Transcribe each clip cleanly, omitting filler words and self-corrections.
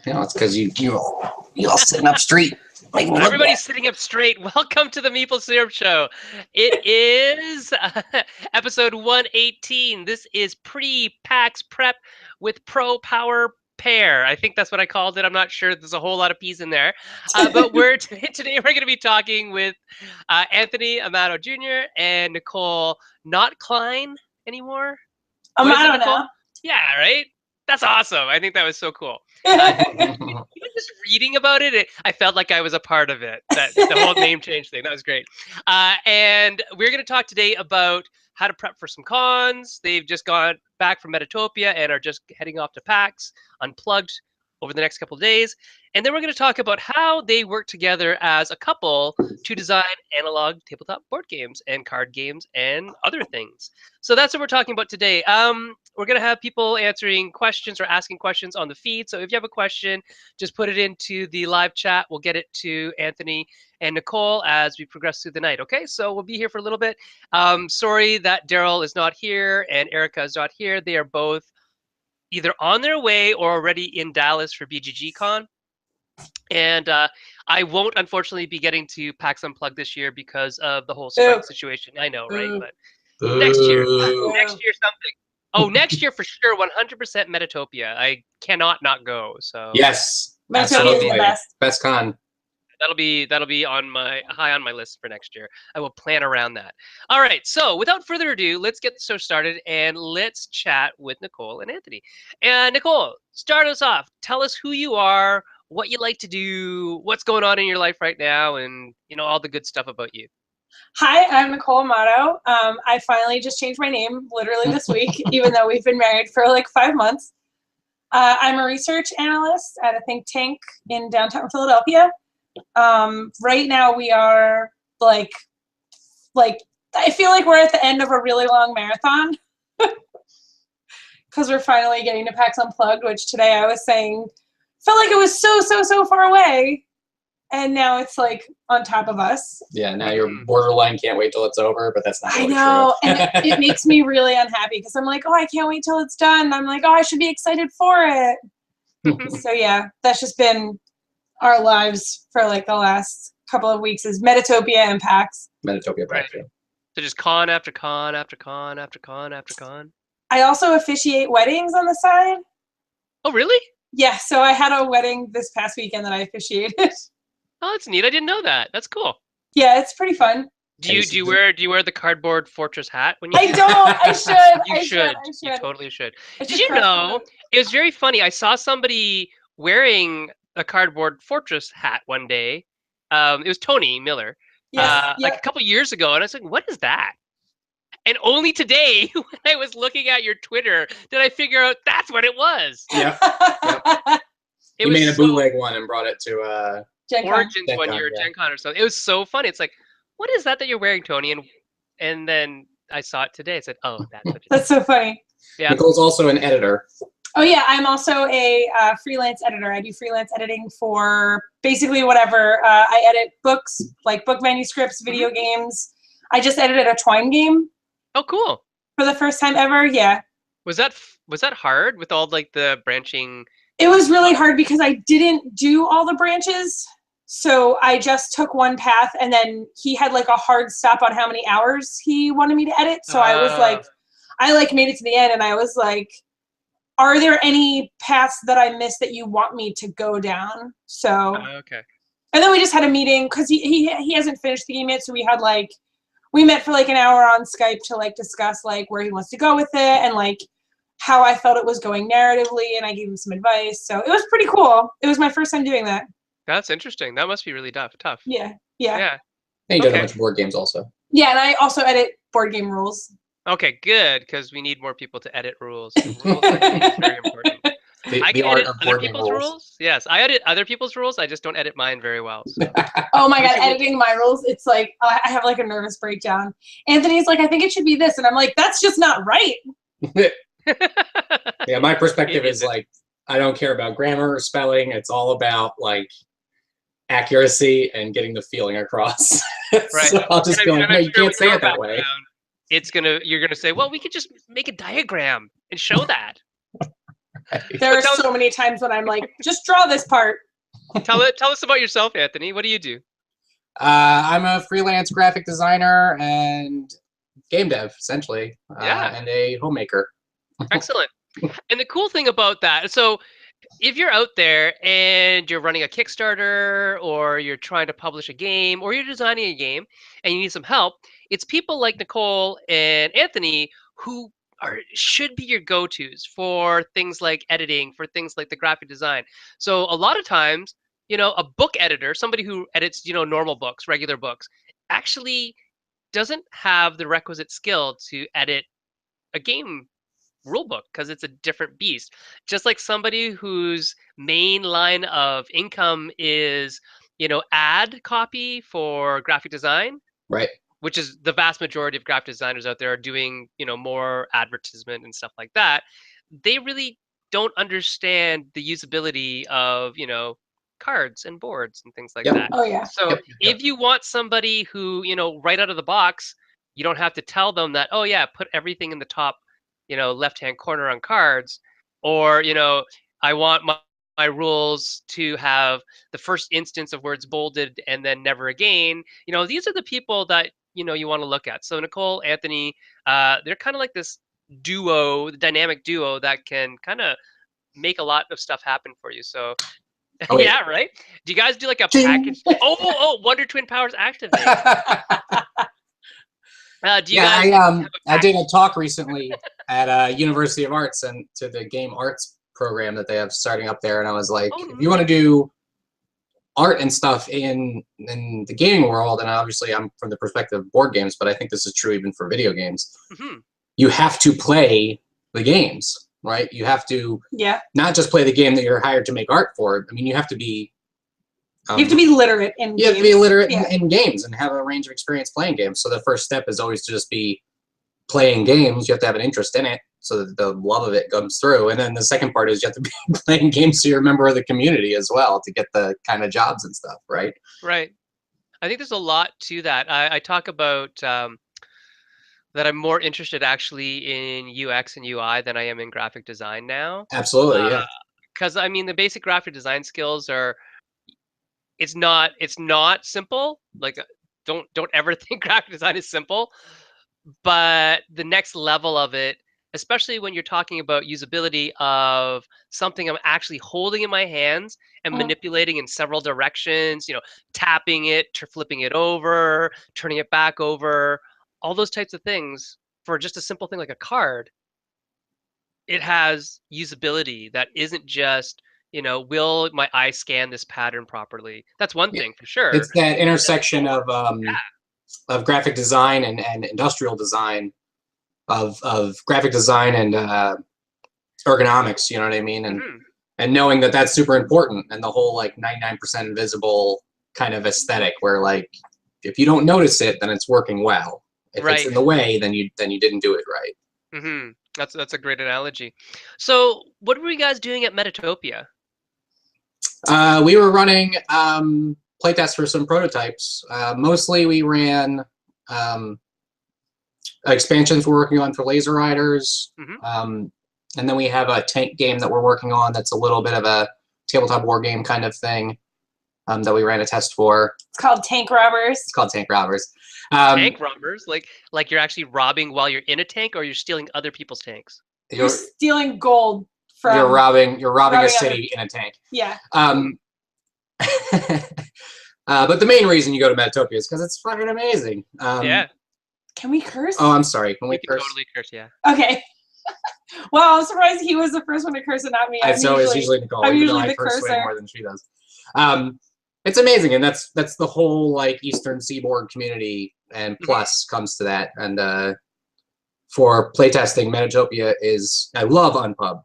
No, it's because you all sitting up straight. Everybody's sitting up straight. Welcome to the Meeple Syrup Show. It is episode 118. This is pre-PAX Prep with Pro Power Pair. I think that's what I called it. I'm not sure. There's a whole lot of P's in there. But today we're going to be talking with Anthony Amato Jr. and Nicole, not Klein anymore. Amato now. Yeah, right? That's awesome. I think that was so cool. Even just reading about it, I felt like I was a part of it. The whole name change thing. That was great. And we're going to talk today about how to prep for some cons. They've just gone back from Metatopia and are just heading off to PAX Unplugged over the next couple of days. And then we're going to talk about how they work together as a couple to design analog tabletop board games and card games and other things. So that's what we're talking about today. We're going to have people answering questions or asking questions on the feed. So if you have a question, just put it into the live chat. We'll get it to Anthony and Nicole as we progress through the night. Okay, so we'll be here for a little bit. Sorry that Daryl is not here and Erica is not here. They are both either on their way or already in Dallas for BGG-Con. And I won't, unfortunately, be getting to PAX Unplugged this year because of the whole strike situation. I know, right? But next year something. Oh, next year for sure, 100% Metatopia. I cannot not go. So yes, Metatopia is the best con. That'll be on my high on my list for next year. I will plan around that. All right. So without further ado, let's get the show started and let's chat with Nicole and Anthony. And Nicole, start us off. Tell us who you are, what you like to do, what's going on in your life right now, and all the good stuff about you. Hi, I'm Nicole Amato. I finally just changed my name literally this week, even though we've been married for like 5 months. I'm a research analyst at a think tank in downtown Philadelphia. Right now we are like I feel like we're at the end of a really long marathon because we're finally getting to PAX Unplugged, which today I was saying felt like it was so far away, and now it's like on top of us. Yeah, now you're borderline can't wait till it's over, but that's not really I know, true. and it makes me really unhappy because I'm like, oh, I can't wait till it's done. I'm like, oh, I should be excited for it. So yeah, that's just been our lives for like the last couple of weeks is Metatopia and PAX. Metatopia, right. Yeah. So just con after con after con after con after con. I also officiate weddings on the side. Oh, really? Yeah, so I had a wedding this past weekend that I officiated. Oh, that's neat. I didn't know that. That's cool. Yeah, it's pretty fun. Do you wear the cardboard fortress hat when you? I don't. I should. You should. You totally should. Did you know? It was very funny. I saw somebody wearing a cardboard fortress hat one day. It was Tony Miller. Yes, like a couple years ago, and I was like, "What is that?" And only today, when I was looking at your Twitter, did I figure out that's what it was. Yep. He made a bootleg one and brought it to Origins one year, Gen Con or something. It was so funny. It's like, what is that you're wearing, Tony? And then I saw it today. I said, oh, that's what it is. That's so funny. Yeah. Nicole's also an editor. Oh yeah, I'm also a freelance editor. I do freelance editing for basically whatever. I edit books, like book manuscripts, video games. I just edited a Twine game. Oh, cool. For the first time ever, yeah. Was that hard with all like the branching? It was really hard because I didn't do all the branches. So I just took one path, and then he had like a hard stop on how many hours he wanted me to edit. So I was like, I like made it to the end, and I was like, are there any paths that I missed that you want me to go down? So okay. And then we just had a meeting because he hasn't finished the game yet. So we met for like an hour on Skype to like discuss like where he wants to go with it and like how I felt it was going narratively, and I gave him some advice. So it was pretty cool. It was my first time doing that. That's interesting. That must be really tough. Yeah. And you did a bunch of board games also. Yeah, and I also edit board game rules. Okay, good, because we need more people to edit rules. Rules are very important. I can edit other people's rules. Yes, I edit other people's rules. I just don't edit mine very well. So. Oh my god, editing my rules, it's like I have like a nervous breakdown. Anthony's like, I think it should be this, and I'm like, that's just not right. Yeah, my perspective is like, I don't care about grammar or spelling. It's all about like accuracy and getting the feeling across. Right. So I'll just be like, no, you can't say it that way. You're gonna say, well, we could just make a diagram and show that. There are so many times when I'm like, just draw this part. Tell us about yourself, Anthony. What do you do? I'm a freelance graphic designer and game dev, essentially, and a homemaker. Excellent. And the cool thing about that, so if you're out there and you're running a Kickstarter or you're trying to publish a game or you're designing a game and you need some help, it's people like Nicole and Anthony who should be your go-tos for things like editing, for things like the graphic design. So a lot of times, a book editor, somebody who edits, normal books, regular books, actually doesn't have the requisite skill to edit a game rulebook because it's a different beast. Just like somebody whose main line of income is, ad copy for graphic design, Right. which is the vast majority of graphic designers out there are doing, more advertisement and stuff like that. They really don't understand the usability of, cards and boards and things like that. Oh yeah. So if you want somebody who, right out of the box, you don't have to tell them that, oh yeah, put everything in the top, left-hand corner on cards, or, I want my rules to have the first instance of words bolded and then never again. These are the people that, you want to look at. So Nicole, Anthony, they're kind of like this duo, the dynamic duo that can kind of make a lot of stuff happen for you. So yeah, right. Do you guys do like a package? Oh, Wonder Twin powers activate. Do you guys I did a talk recently at University of Arts and to the game arts program that they have starting up there, and I was like, if you want to do art and stuff in the gaming world, and obviously I'm from the perspective of board games, but I think this is true even for video games, you have to play the games, right? You have to not just play the game that you're hired to make art for. I mean, you have to be you have to be literate in games. You have to be literate in games and have a range of experience playing games. So the first step is always to just be playing games. You have to have an interest in it so that the love of it comes through. And then the second part is you have to be playing games so you're a member of the community as well to get the kind of jobs and stuff, right? Right. I think there's a lot to that. I talk about that I'm more interested actually in UX and UI than I am in graphic design now. Absolutely, yeah. Because I mean, the basic graphic design skills are. It's not simple. Like, don't ever think graphic design is simple. But the next level of it, especially when you're talking about usability of something I'm actually holding in my hands and manipulating in several directions, tapping it, flipping it over, turning it back over, all those types of things for just a simple thing like a card, it has usability that isn't just, will my eye scan this pattern properly? That's one thing for sure. It's that intersection of graphic design and industrial design, of graphic design and ergonomics, you know what I mean? And knowing that that's super important, and the whole like 99% invisible kind of aesthetic where like if you don't notice it, then it's working well. If it's in the way, then you didn't do it right. That's a great analogy. So what were you guys doing at Metatopia? We were running playtests for some prototypes. Mostly we ran expansions we're working on for Laser Riders. And then we have a tank game that we're working on that's a little bit of a tabletop war game kind of thing that we ran a test for. It's called Tank Robbers. It's called Tank Robbers. Tank robbers? Like you're actually robbing while you're in a tank, or you're stealing other people's tanks? You're stealing gold from... You're robbing a city in a tank. Yeah. But the main reason you go to Metatopia is because it's fucking amazing. Yeah. Can we curse? Oh, I'm sorry. Can we curse? Totally curse, yeah. Okay. Well, I'm surprised he was the first one to curse and not me. It's usually Nicole. I'm usually the cursor more than she does. It's amazing, and that's the whole like Eastern Seaboard community, and plus comes to that. And for playtesting, Metatopia is, I love Unpub.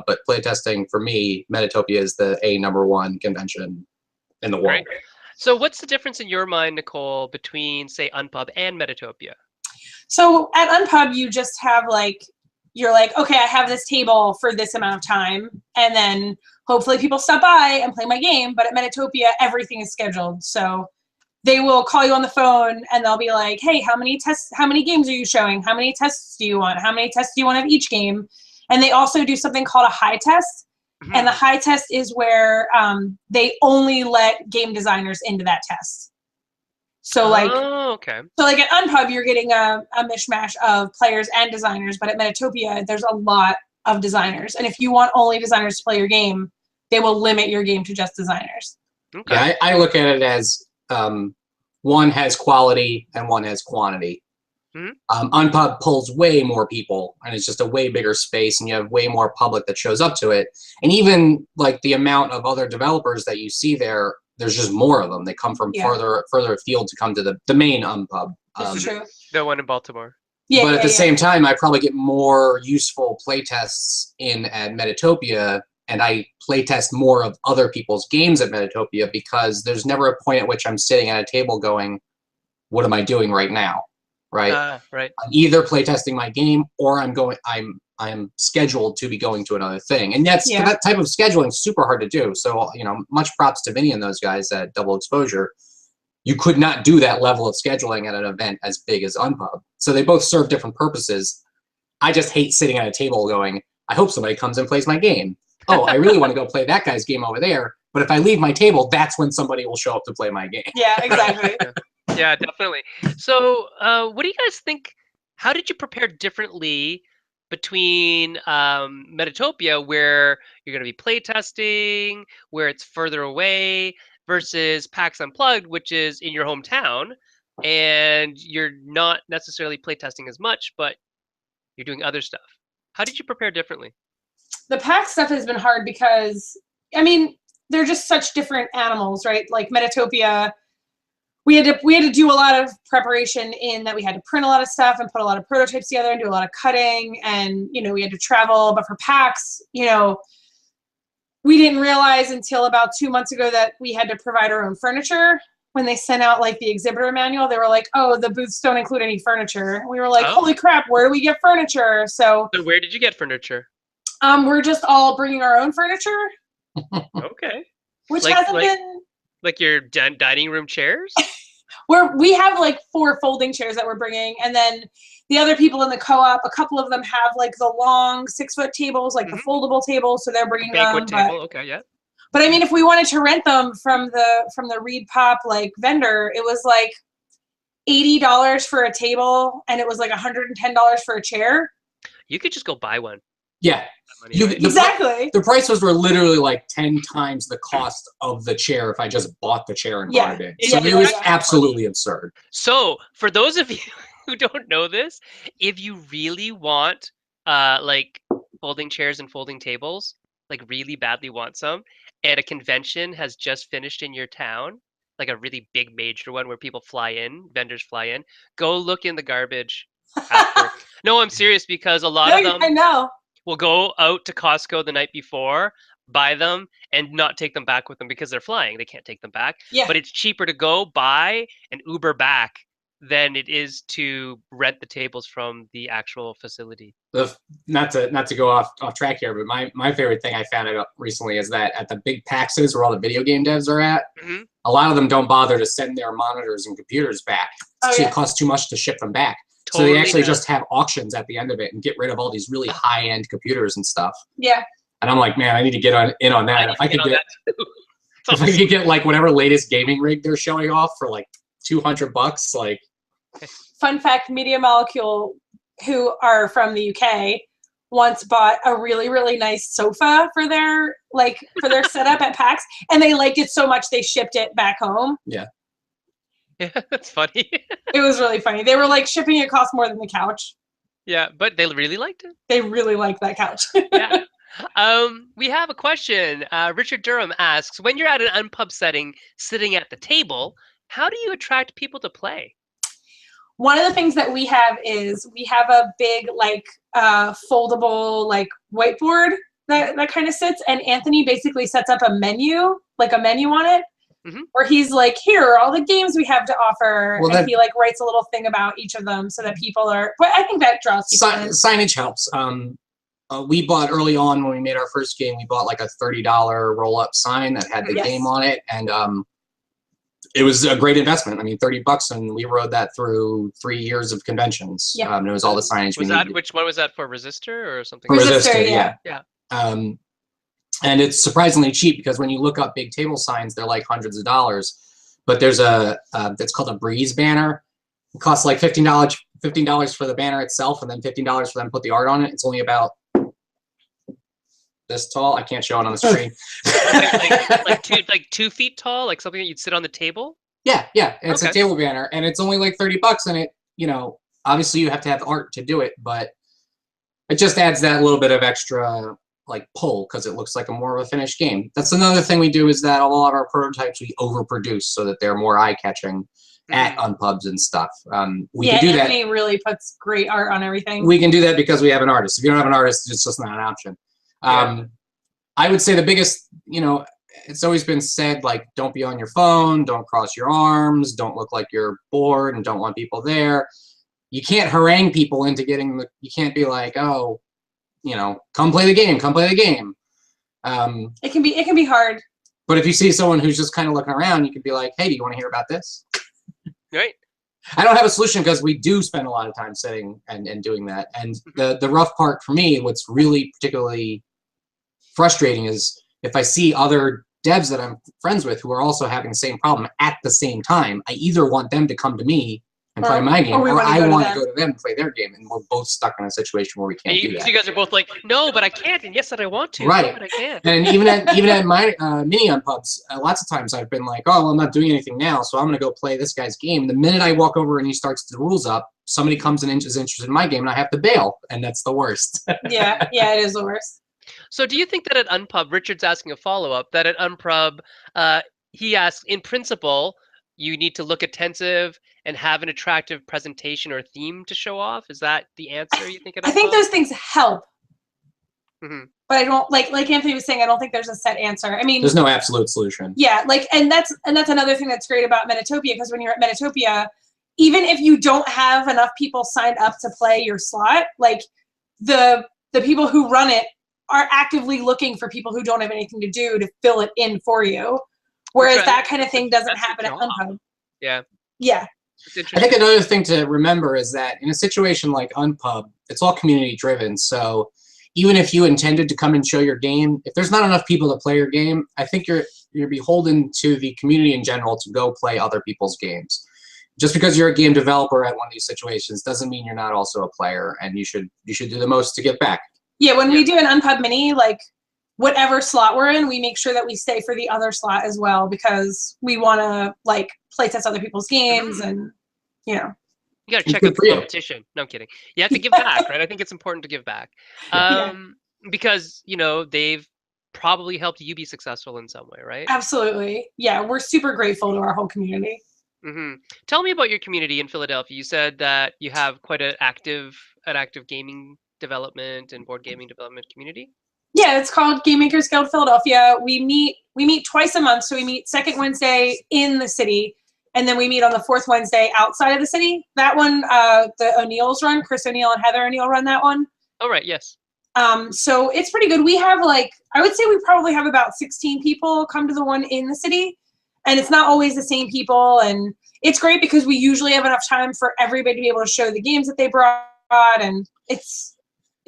But playtesting for me, Metatopia is the #1 convention in the world. Right. So what's the difference in your mind, Nicole, between say Unpub and Metatopia? So at Unpub, you just have like, you're like, okay, I have this table for this amount of time, and then hopefully people stop by and play my game. But at Metatopia, everything is scheduled. So they will call you on the phone and they'll be like, hey, how many games are you showing? How many tests do you want? How many tests do you want of each game? And they also do something called a high test. And the high test is where they only let game designers into that test. So like, so like at Unpub, you're getting a mishmash of players and designers, but at Metatopia, there's a lot of designers. And if you want only designers to play your game, they will limit your game to just designers. Okay. Yeah, I look at it as one has quality and one has quantity. Unpub pulls way more people, and it's just a way bigger space, and you have way more public that shows up to it. And even like the amount of other developers that you see there, there's just more of them. They come from further afield to come to the main Unpub. This is true. The one in Baltimore. Yeah, but at the same time, I probably get more useful playtests in at Metatopia, and I playtest more of other people's games at Metatopia because there's never a point at which I'm sitting at a table going, "What am I doing right now?" Right. Right. I'm either playtesting my game or I'm scheduled to be going to another thing, and that type of scheduling is super hard to do. So much props to Vinny and those guys at Double Exposure. You could not do that level of scheduling at an event as big as Unpub. So they both serve different purposes. I just hate sitting at a table going, I hope somebody comes and plays my game. Oh, I really want to go play that guy's game over there. But if I leave my table, that's when somebody will show up to play my game. Yeah, exactly. Yeah, definitely. So what do you guys think? How did you prepare differently between Metatopia, where you're going to be playtesting, where it's further away, versus PAX Unplugged, which is in your hometown, and you're not necessarily playtesting as much, but you're doing other stuff? How did you prepare differently? The PAX stuff has been hard because, I mean, they're just such different animals, right? Like Metatopia, we had to do a lot of preparation in that we had to print a lot of stuff and put a lot of prototypes together and do a lot of cutting, and we had to travel. But for PAX, we didn't realize until about 2 months ago that we had to provide our own furniture. When they sent out like the exhibitor manual, they were like, "Oh, the booths don't include any furniture." We were like, "Holy crap, where do we get furniture?" So where did you get furniture? We're just all bringing our own furniture. Okay. Which hasn't been like your dining room chairs? We have like 4 folding chairs that we're bringing, and then the other people in the co-op, a couple of them have like the long 6-foot tables, like the foldable tables, so they're bringing them. Table, okay, yeah. But I mean, if we wanted to rent them from the Reed Pop like vendor, it was like $80 for a table, and it was like $110 for a chair. You could just go buy one. Yeah. Exactly. The prices were literally like 10 times the cost of the chair if I just bought the chair and brought it in. So it was absolutely absurd. So for those of you who don't know this, if you really want like folding chairs and folding tables, like really badly want some, and a convention has just finished in your town, like a really big major one where people fly in, vendors fly in, go look in the garbage after. No, I'm serious, because a lot of them I know. will go out to Costco the night before, buy them, and not take them back with them because they're flying. They can't take them back. Yeah. But it's cheaper to go buy and Uber back than it is to rent the tables from the actual facility. Not to go off track here, but my favorite thing I found out recently is that at the big PAXs where all the video game devs are at, a lot of them don't bother to send their monitors and computers back. It costs too much to ship them back. Totally, so they actually just have auctions at the end of it and get rid of all these really high-end computers and stuff. Yeah. And I'm like, man, I need to get in on that. If I could get like whatever latest gaming rig they're showing off for like $200, like. Fun fact: Media Molecule, who are from the UK, once bought a really, really nice sofa for their setup at PAX, and they liked it so much they shipped it back home. Yeah. Yeah, that's funny. It was really funny. They were like, shipping it cost more than the couch. Yeah, but they really liked it. They really liked that couch. Yeah. We have a question. Richard Durham asks, when you're at an Unpub setting, sitting at the table, how do you attract people to play? One of the things that we have is we have a big foldable like whiteboard that kind of sits, and Anthony basically sets up a menu on it. Where he's like, here are all the games we have to offer, and he like writes a little thing about each of them so that people are. But I think that draws people in. Signage helps. We bought early on when we made our first game. We bought like a $30 roll-up sign that had the game on it, and it was a great investment. I mean, $30, and we rode that through 3 years of conventions. Yeah. It was all the signage we needed. Which one was that for? Resistor or something? For Resistor, yeah. Yeah. And it's surprisingly cheap because when you look up big table signs, they're like hundreds of dollars. But there's it's called a Breeze banner. It costs like $15 for the banner itself, and then $15 for them to put the art on it. It's only about this tall. I can't show it on the screen. like 2 feet tall, like something that you'd sit on the table. Yeah. It's a table banner, and it's only like $30, and it, obviously you have to have art to do it, but it just adds that little bit of extra like pull because it looks like a more of a finished game. That's another thing we do is that a lot of our prototypes we overproduce so that they're more eye-catching at Unpubs and stuff. We can do that. Anthony really puts great art on everything. We can do that because we have an artist. If you don't have an artist, it's just not an option. I would say the biggest, it's always been said, like, don't be on your phone, don't cross your arms, don't look like you're bored and don't want people there. You can't harangue people into getting you can't be like, oh, come play the game, It can be hard. But if you see someone who's just kind of looking around, you could be like, hey, do you want to hear about this? Right. I don't have a solution because we do spend a lot of time sitting and doing that. And the rough part for me, what's really particularly frustrating is if I see other devs that I'm friends with who are also having the same problem at the same time, I either want them to come to me and play my game, or I want to go to them and play their game, and we're both stuck in a situation where we can't do that. You guys are both like, no, but I can't, and yes, that I want to, right? No, but I can't. And even at my mini Unpubs, lots of times I've been like, oh, well, I'm not doing anything now, so I'm going to go play this guy's game. The minute I walk over and he starts the rules up, somebody comes in and is interested in my game, and I have to bail, and that's the worst. yeah, it is the worst. So do you think that at Unpub, Richard's asking a follow-up, that at Unpub, he asks, in principle, you need to look attentive and have an attractive presentation or theme to show off? Is that the answer you think? I think those things help. Mm-hmm. But I don't like Anthony was saying, I don't think there's a set answer. I mean, there's no absolute solution. Yeah, and that's another thing that's great about Metatopia, because when you're at Metatopia, even if you don't have enough people signed up to play your slot, like the people who run it are actively looking for people who don't have anything to do to fill it in for you. Whereas that kind of thing doesn't happen at Unpub. Yeah. Yeah. I think another thing to remember is that in a situation like Unpub, it's all community driven. So even if you intended to come and show your game, if there's not enough people to play your game, I think you're beholden to the community in general to go play other people's games. Just because you're a game developer at one of these situations doesn't mean you're not also a player, and you should do the most to give back. Yeah, when we do an Unpub mini, like whatever slot we're in, we make sure that we stay for the other slot as well, because we want to like play test other people's games, and you got to check out the competition. No, I'm kidding. You have to give back, right? I think it's important to give back, because they've probably helped you be successful in some way, right? Absolutely. Yeah, we're super grateful to our whole community. Mm-hmm. Tell me about your community in Philadelphia. You said that you have quite an active gaming development and board gaming development community. Yeah, it's called Game Makers Guild Philadelphia. We meet twice a month. So we meet second Wednesday in the city, and then we meet on the fourth Wednesday outside of the city. That one, the O'Neills run. Chris O'Neill and Heather O'Neill run that one. Oh, right. Yes. So it's pretty good. We have I would say we probably have about 16 people come to the one in the city, and it's not always the same people. And it's great because we usually have enough time for everybody to be able to show the games that they brought, and it's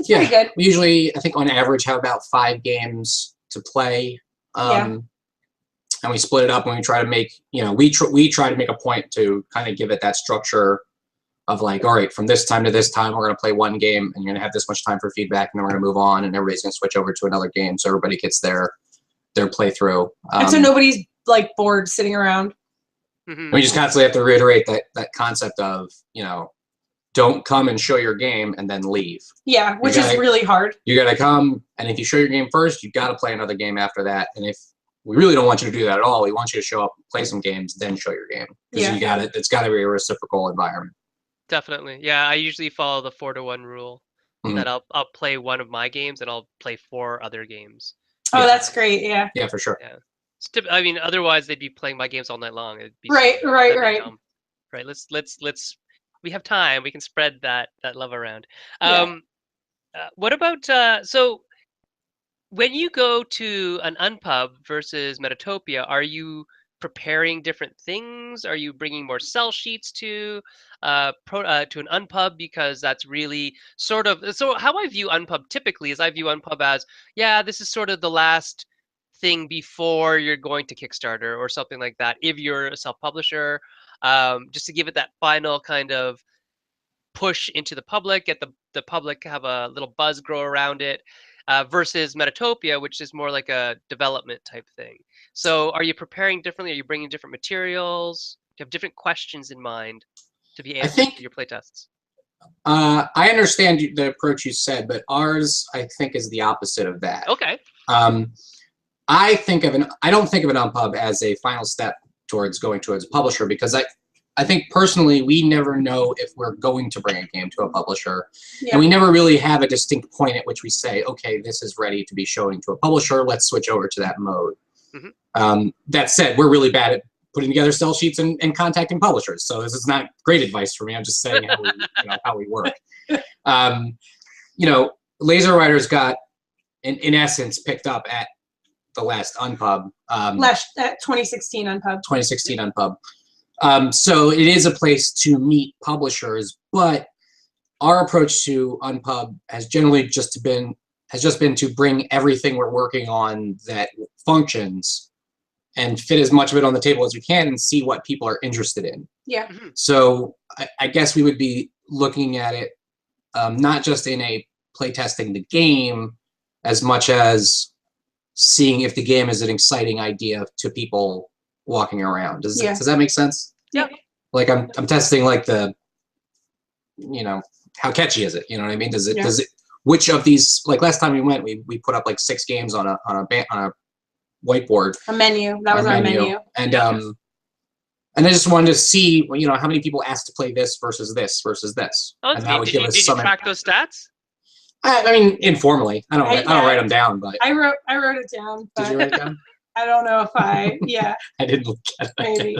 pretty good. We usually, I think on average, have about 5 games to play. And we split it up, and we try to make, we try to make a point to kind of give it that structure of like, all right, from this time to this time, we're going to play one game, and you're going to have this much time for feedback, and then we're going to move on, and everybody's going to switch over to another game, so everybody gets their playthrough. And so nobody's like bored sitting around. Mm-hmm. We just constantly have to reiterate that concept of, don't come and show your game and then leave. Yeah, which is really hard. You got to come, and if you show your game first, you got to play another game after that. And if we really don't want you to do that at all, we want you to show up, play some games, then show your game. Because it's got to be a reciprocal environment. Definitely. Yeah, I usually follow the 4-to-1 rule. That I'll play one of my games and I'll play 4 other games. Oh, that's great. Yeah. Yeah, for sure. Yeah. I mean, otherwise they'd be playing my games all night long. It'd be right. Right. Let's. We have time. We can spread that love around. What about so? When you go to an Unpub versus Metatopia, are you preparing different things? Are you bringing more sell sheets to an Unpub, because that's really sort of, so how I view Unpub typically is I view Unpub as, yeah, this is sort of the last thing before you're going to Kickstarter or something like that, if you're a self-publisher, just to give it that final kind of push into the public, get the public have a little buzz grow around it, versus Metatopia, which is more like a development type thing. So are you preparing differently? Are you bringing different materials? Do you have different questions in mind to be answered in your playtests? I understand the approach you said, but ours, I think, is the opposite of that. Okay. I don't think of an Unpub as a final step towards going towards a publisher, because I think personally we never know if we're going to bring a game to a publisher, and we never really have a distinct point at which we say, okay, this is ready to be showing to a publisher, let's switch over to that mode. That said, we're really bad at putting together sell sheets and contacting publishers, so this is not great advice for me. I'm just saying how we, how we work. Laser Riders got in essence picked up at the last Unpub. Last 2016 Unpub. 2016 Unpub. So it is a place to meet publishers, but our approach to Unpub has generally just been to bring everything we're working on that functions and fit as much of it on the table as we can and see what people are interested in. Yeah. So I guess we would be looking at it not just in a playtesting the game as much as seeing if the game is an exciting idea to people walking around. Does that make sense? Yeah. Like I'm testing like the, how catchy is it? You know what I mean? Does it which of these, like last time we went, we put up like 6 games on a whiteboard. A menu. That was our menu. And I just wanted to see, how many people asked to play this versus this versus this. Oh, and that would did you track those stats? I mean, informally. I don't write them down, but I wrote it down. But did you write it down? I don't know if I I didn't look at it. Maybe.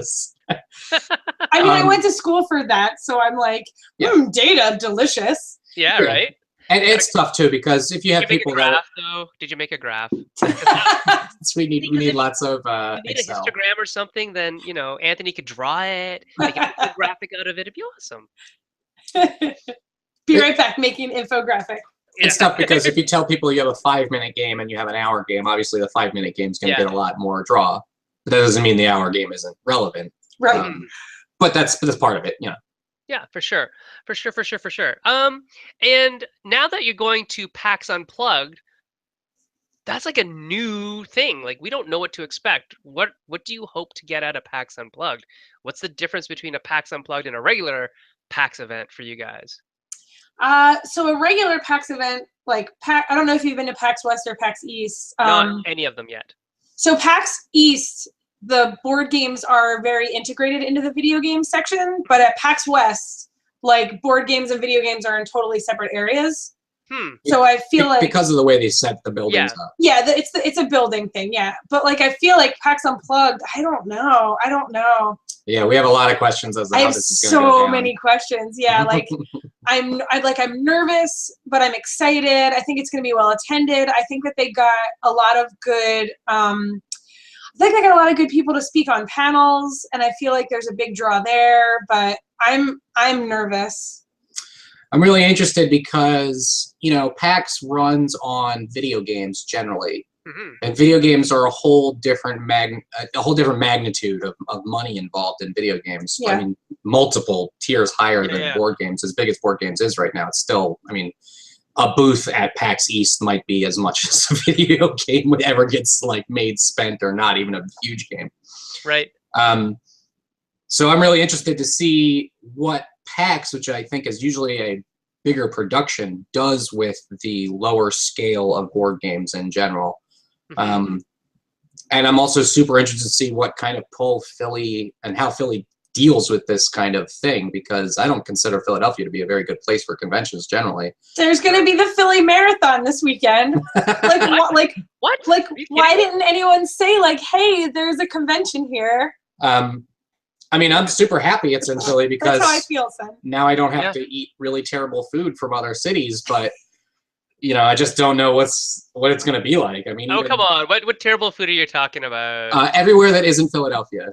I mean, I went to school for that, so I'm like, data, delicious. Yeah, right. And it's tough too, because if you have people that. Did you make a graph? we need lots of you need Excel. a histogram or something. Then Anthony could draw it, make a graphic out of it. It'd be awesome. Be right back, making infographic. It's tough because if you tell people you have a 5-minute game and you have an hour game, obviously the 5-minute game is going to get a lot more draw. But that doesn't mean the hour game isn't relevant. Right. But that's part of it, Yeah, for sure. And now that you're going to PAX Unplugged, that's like a new thing. Like, we don't know what to expect. What do you hope to get out of PAX Unplugged? What's the difference between a PAX Unplugged and a regular PAX event for you guys? So a regular PAX event, like I don't know if you've been to PAX West or PAX East. Not any of them yet. So PAX East, the board games are very integrated into the video game section, but at PAX West, like board games and video games are in totally separate areas. So I feel like because of the way they set the buildings up. Yeah, it's a building thing. Yeah, but like I feel like PAX Unplugged. I don't know. Yeah, we have a lot of questions as to how this is going to go down. So many questions. Yeah, like I'm nervous, but I'm excited. I think it's going to be well attended. I think that they got a lot of good. I think they got a lot of good people to speak on panels, and I feel like there's a big draw there. But I'm nervous. I'm really interested because PAX runs on video games generally. And video games are a whole different magnitude of money involved in video games. Yeah. I mean, multiple tiers higher than board games. As big as board games is right now, it's still, I mean, a booth at PAX East might be as much as a video game ever gets like made, spent, or not even a huge game. Right. So I'm really interested to see what PAX, which I think is usually a bigger production, does with the lower scale of board games in general. And I'm also super interested to see what kind of pull Philly and how Philly deals with this kind of thing, because I don't consider Philadelphia to be a very good place for conventions generally. There's going to be the Philly Marathon this weekend. Like what? Like why didn't anyone say like, hey, there's a convention here? I mean, I'm super happy it's in Philly because that's how I feel, son. Now I don't have to eat really terrible food from other cities, but I just don't know what it's going to be like. I mean, oh, come on. What terrible food are you talking about? Everywhere that isn't Philadelphia.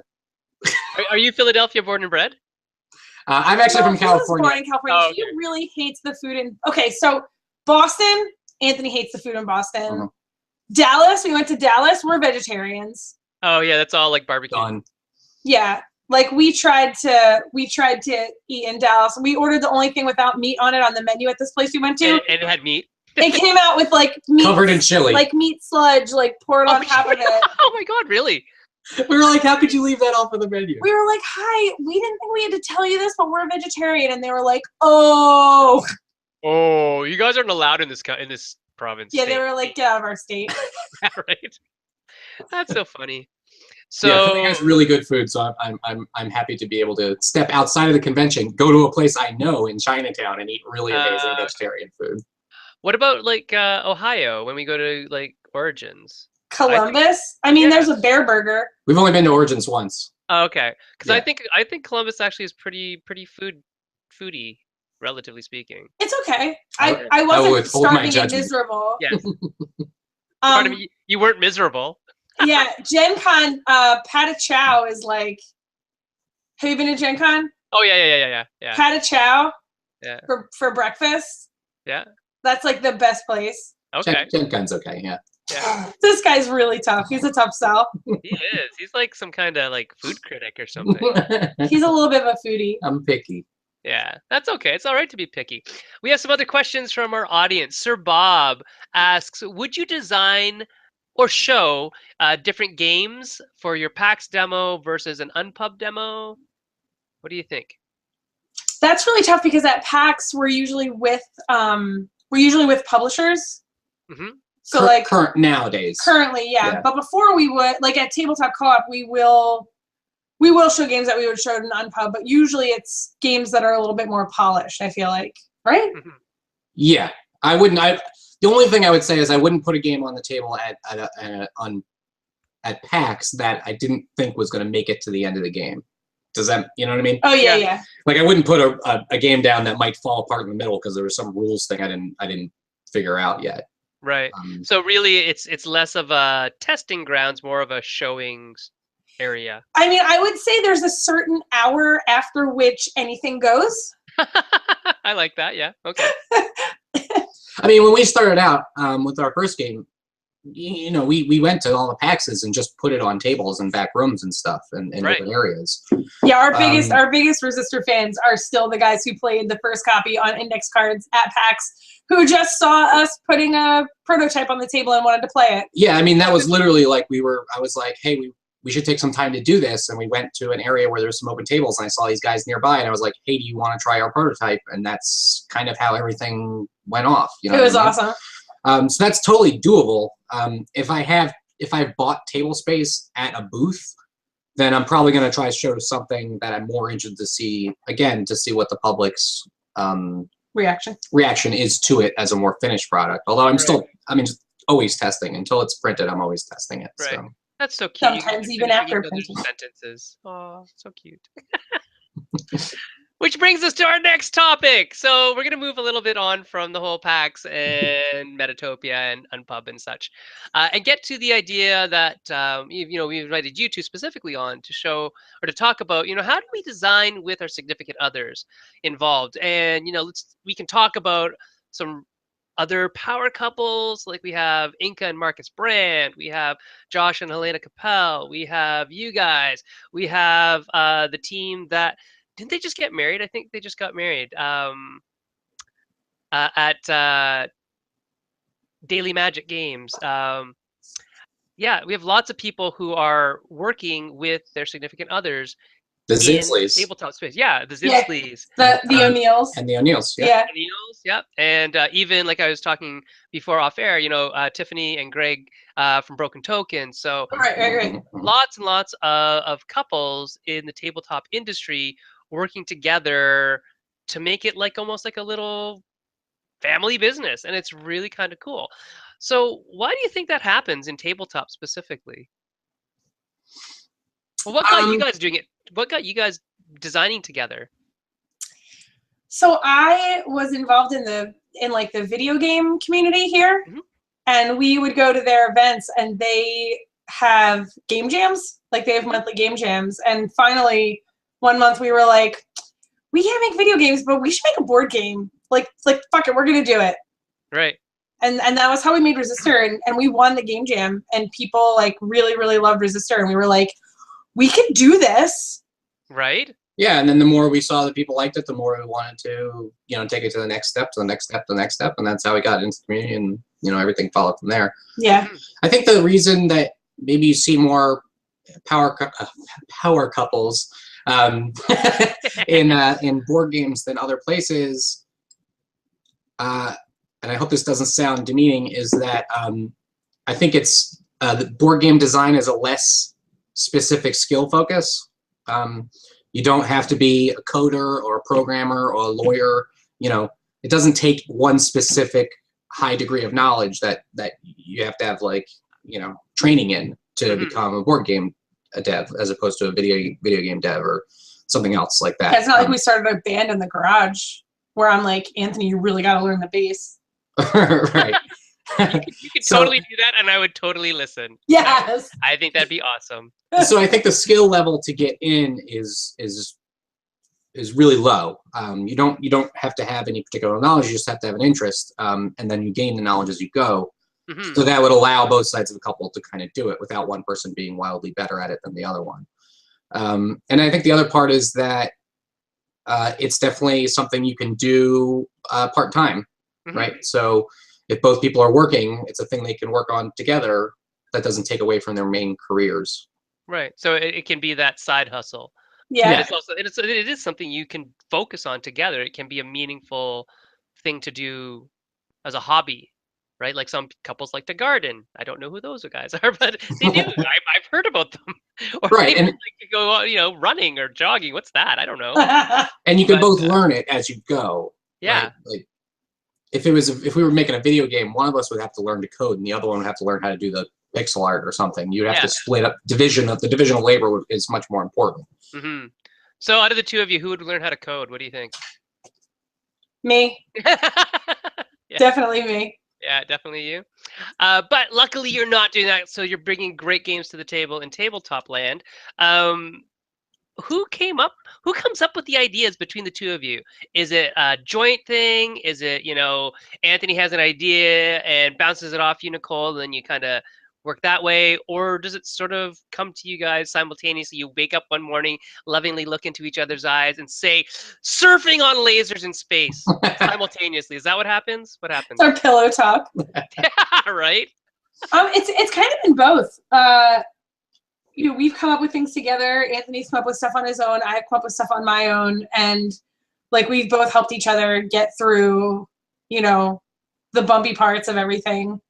Are you Philadelphia born and bred? I'm actually from California. Born in California. Oh, okay. He really hates the food in. Okay, so Boston, Anthony hates the food in Boston. Dallas, we went to Dallas. We're vegetarians. Oh yeah, that's all like barbecue. Done. Yeah, like we tried to eat in Dallas. We ordered the only thing without meat on it on the menu at this place we went to. And it had meat. It came out with like meat covered in chili, like meat sludge, like poured on top of it. Oh my god, really? We were like, how could you leave that off of the menu? We were like, hi, we didn't think we had to tell you this, but we're a vegetarian. And they were like, oh. Oh, you guys aren't allowed in this province. Yeah, state. they were like, get out of our state. Right. That's so funny. So yeah, Philly has really good food, so I'm happy to be able to step outside of the convention, go to a place I know in Chinatown, and eat really amazing vegetarian food. What about like Ohio when we go to like Origins? Columbus? I mean, there's a Bear Burger. We've only been to Origins once. Oh, okay, because I think Columbus actually is pretty foodie, relatively speaking. It's okay. I wasn't starving and miserable. Yes. Pardon me, you weren't miserable. Yeah, Gen Con, Pata Chow is like. Have you been to Gen Con? Oh yeah. Pata Chow. Yeah. For breakfast. Yeah. That's like the best place. Okay. Gen Con's okay. Yeah. Yeah. This guy's really tough. He's a tough sell. He is. He's like some kind of like food critic or something. He's a little bit of a foodie. I'm picky. Yeah, that's okay. It's all right to be picky. We have some other questions from our audience. Sir Bob asks, would you design or show different games for your PAX demo versus an Unpub demo? What do you think? That's really tough because at PAX we're usually with publishers. Mm-hmm. So like nowadays. Currently, yeah. But before we would like at Tabletop Co-op we will show games that we would show in Unpub, but usually it's games that are a little bit more polished, I feel like. Right? Mm-hmm. Yeah. I wouldn't the only thing I would say is I wouldn't put a game on the table at PAX that I didn't think was going to make it to the end of the game. Does that, you know what I mean? Oh yeah. Like I wouldn't put a game down that might fall apart in the middle because there was some rules thing I didn't figure out yet. Right. So really, it's less of a testing grounds, more of a showings area. I mean, I would say there's a certain hour after which anything goes. I like that. Yeah. Okay. I mean, when we started out with our first game, we went to all the PAXs and just put it on tables and back rooms and stuff and in different areas. Yeah, our biggest Resistor fans are still the guys who played the first copy on index cards at PAX, who just saw us putting a prototype on the table and wanted to play it. Yeah, I mean, that was literally like I was like, hey, we should take some time to do this. And we went to an area where there's some open tables and I saw these guys nearby and I was like, hey, do you want to try our prototype? And that's kind of how everything went off. You know, it was awesome. So that's totally doable. If I've bought table space at a booth, then I'm probably going to try to show something that I'm more interested to see, again, to see what the public's reaction is to it as a more finished product. Although I'm just always testing. Until it's printed, I'm always testing it. Right. So. That's so cute. Sometimes even after printing. Sentences. Oh, so cute. Which brings us to our next topic. So we're going to move a little bit on from the whole PAX and Metatopia and Unpub and such, and get to the idea that we invited you two specifically on to show or to talk about how do we design with our significant others involved, and we can talk about some other power couples, like we have Inca and Marcus Brandt, we have Josh and Helena Capel, we have you guys, we have the team that. Didn't they just get married? I think they just got married at Daily Magic Games. Yeah, we have lots of people who are working with their significant others. The Zinsleys. Tabletop space. Yeah, the Zinsleys. The O'Neills. And the O'Neills. Yeah. The O'Neills, yeah. And even like I was talking before off air, Tiffany and Greg from Broken Token. So right. Lots and lots of couples in the tabletop industry working together to make it like almost like a little family business, and it's really kind of cool. So why do you think that happens in tabletop specifically? Well, what got you guys doing it? What got you guys designing together? So I was involved in like the video game community here, and we would go to their events, and they have game jams. Like they have monthly game jams, and finally one month we were like, we can't make video games, but we should make a board game. Like fuck it, we're gonna do it. Right. And that was how we made Resistor, and we won the game jam, and people like really, really loved Resistor, and we were like, we could do this. Right. Yeah, and then the more we saw that people liked it, the more we wanted to, take it to the next step, to the next step, to the next step, and that's how we got into the community, and everything followed from there. Yeah. I think the reason that maybe you see more power couples in board games than other places, and I hope this doesn't sound demeaning, is that I think it's the board game design is a less specific skill focus. You don't have to be a coder or a programmer or a lawyer. It doesn't take one specific high degree of knowledge that you have to have training in to become a board game dev, as opposed to a video game dev or something else like that. Yeah, it's not like we started a band in the garage where I'm like, Anthony, you really got to learn the bass. Right. You could totally do that, and I would totally listen. Yes. I think that'd be awesome. So I think the skill level to get in is really low. You don't have to have any particular knowledge. You just have to have an interest, and then you gain the knowledge as you go. So that would allow both sides of the couple to kind of do it without one person being wildly better at it than the other one. And I think the other part is that it's definitely something you can do part-time, right? So if both people are working, it's a thing they can work on together that doesn't take away from their main careers. Right. So it can be that side hustle. Yeah. And it's also it is something you can focus on together. It can be a meaningful thing to do as a hobby, right? Like some couples like to garden. I don't know who those guys are, but they do. I've heard about them. Or right. They like to go, running or jogging. What's that? I don't know. And you can both learn it as you go. Yeah. Right? Like if we were making a video game, one of us would have to learn to code, and the other one would have to learn how to do the pixel art or something. You'd have to split up the division of labor is much more important. So out of the two of you, who would learn how to code? What do you think? Me. Definitely me. Yeah, definitely you. But luckily you're not doing that, so you're bringing great games to the table in tabletop land. Who comes up with the ideas between the two of you? Is it a joint thing? Is it, Anthony has an idea and bounces it off you, Nicole, and then you kind of work that way? Or does it sort of come to you guys simultaneously? You wake up one morning, lovingly look into each other's eyes and say, surfing on lasers in space simultaneously. Is that what happens? What happens? It's our pillow talk. Right? It's kind of been both. We've come up with things together. Anthony's come up with stuff on his own. I've come up with stuff on my own. And we've both helped each other get through, the bumpy parts of everything.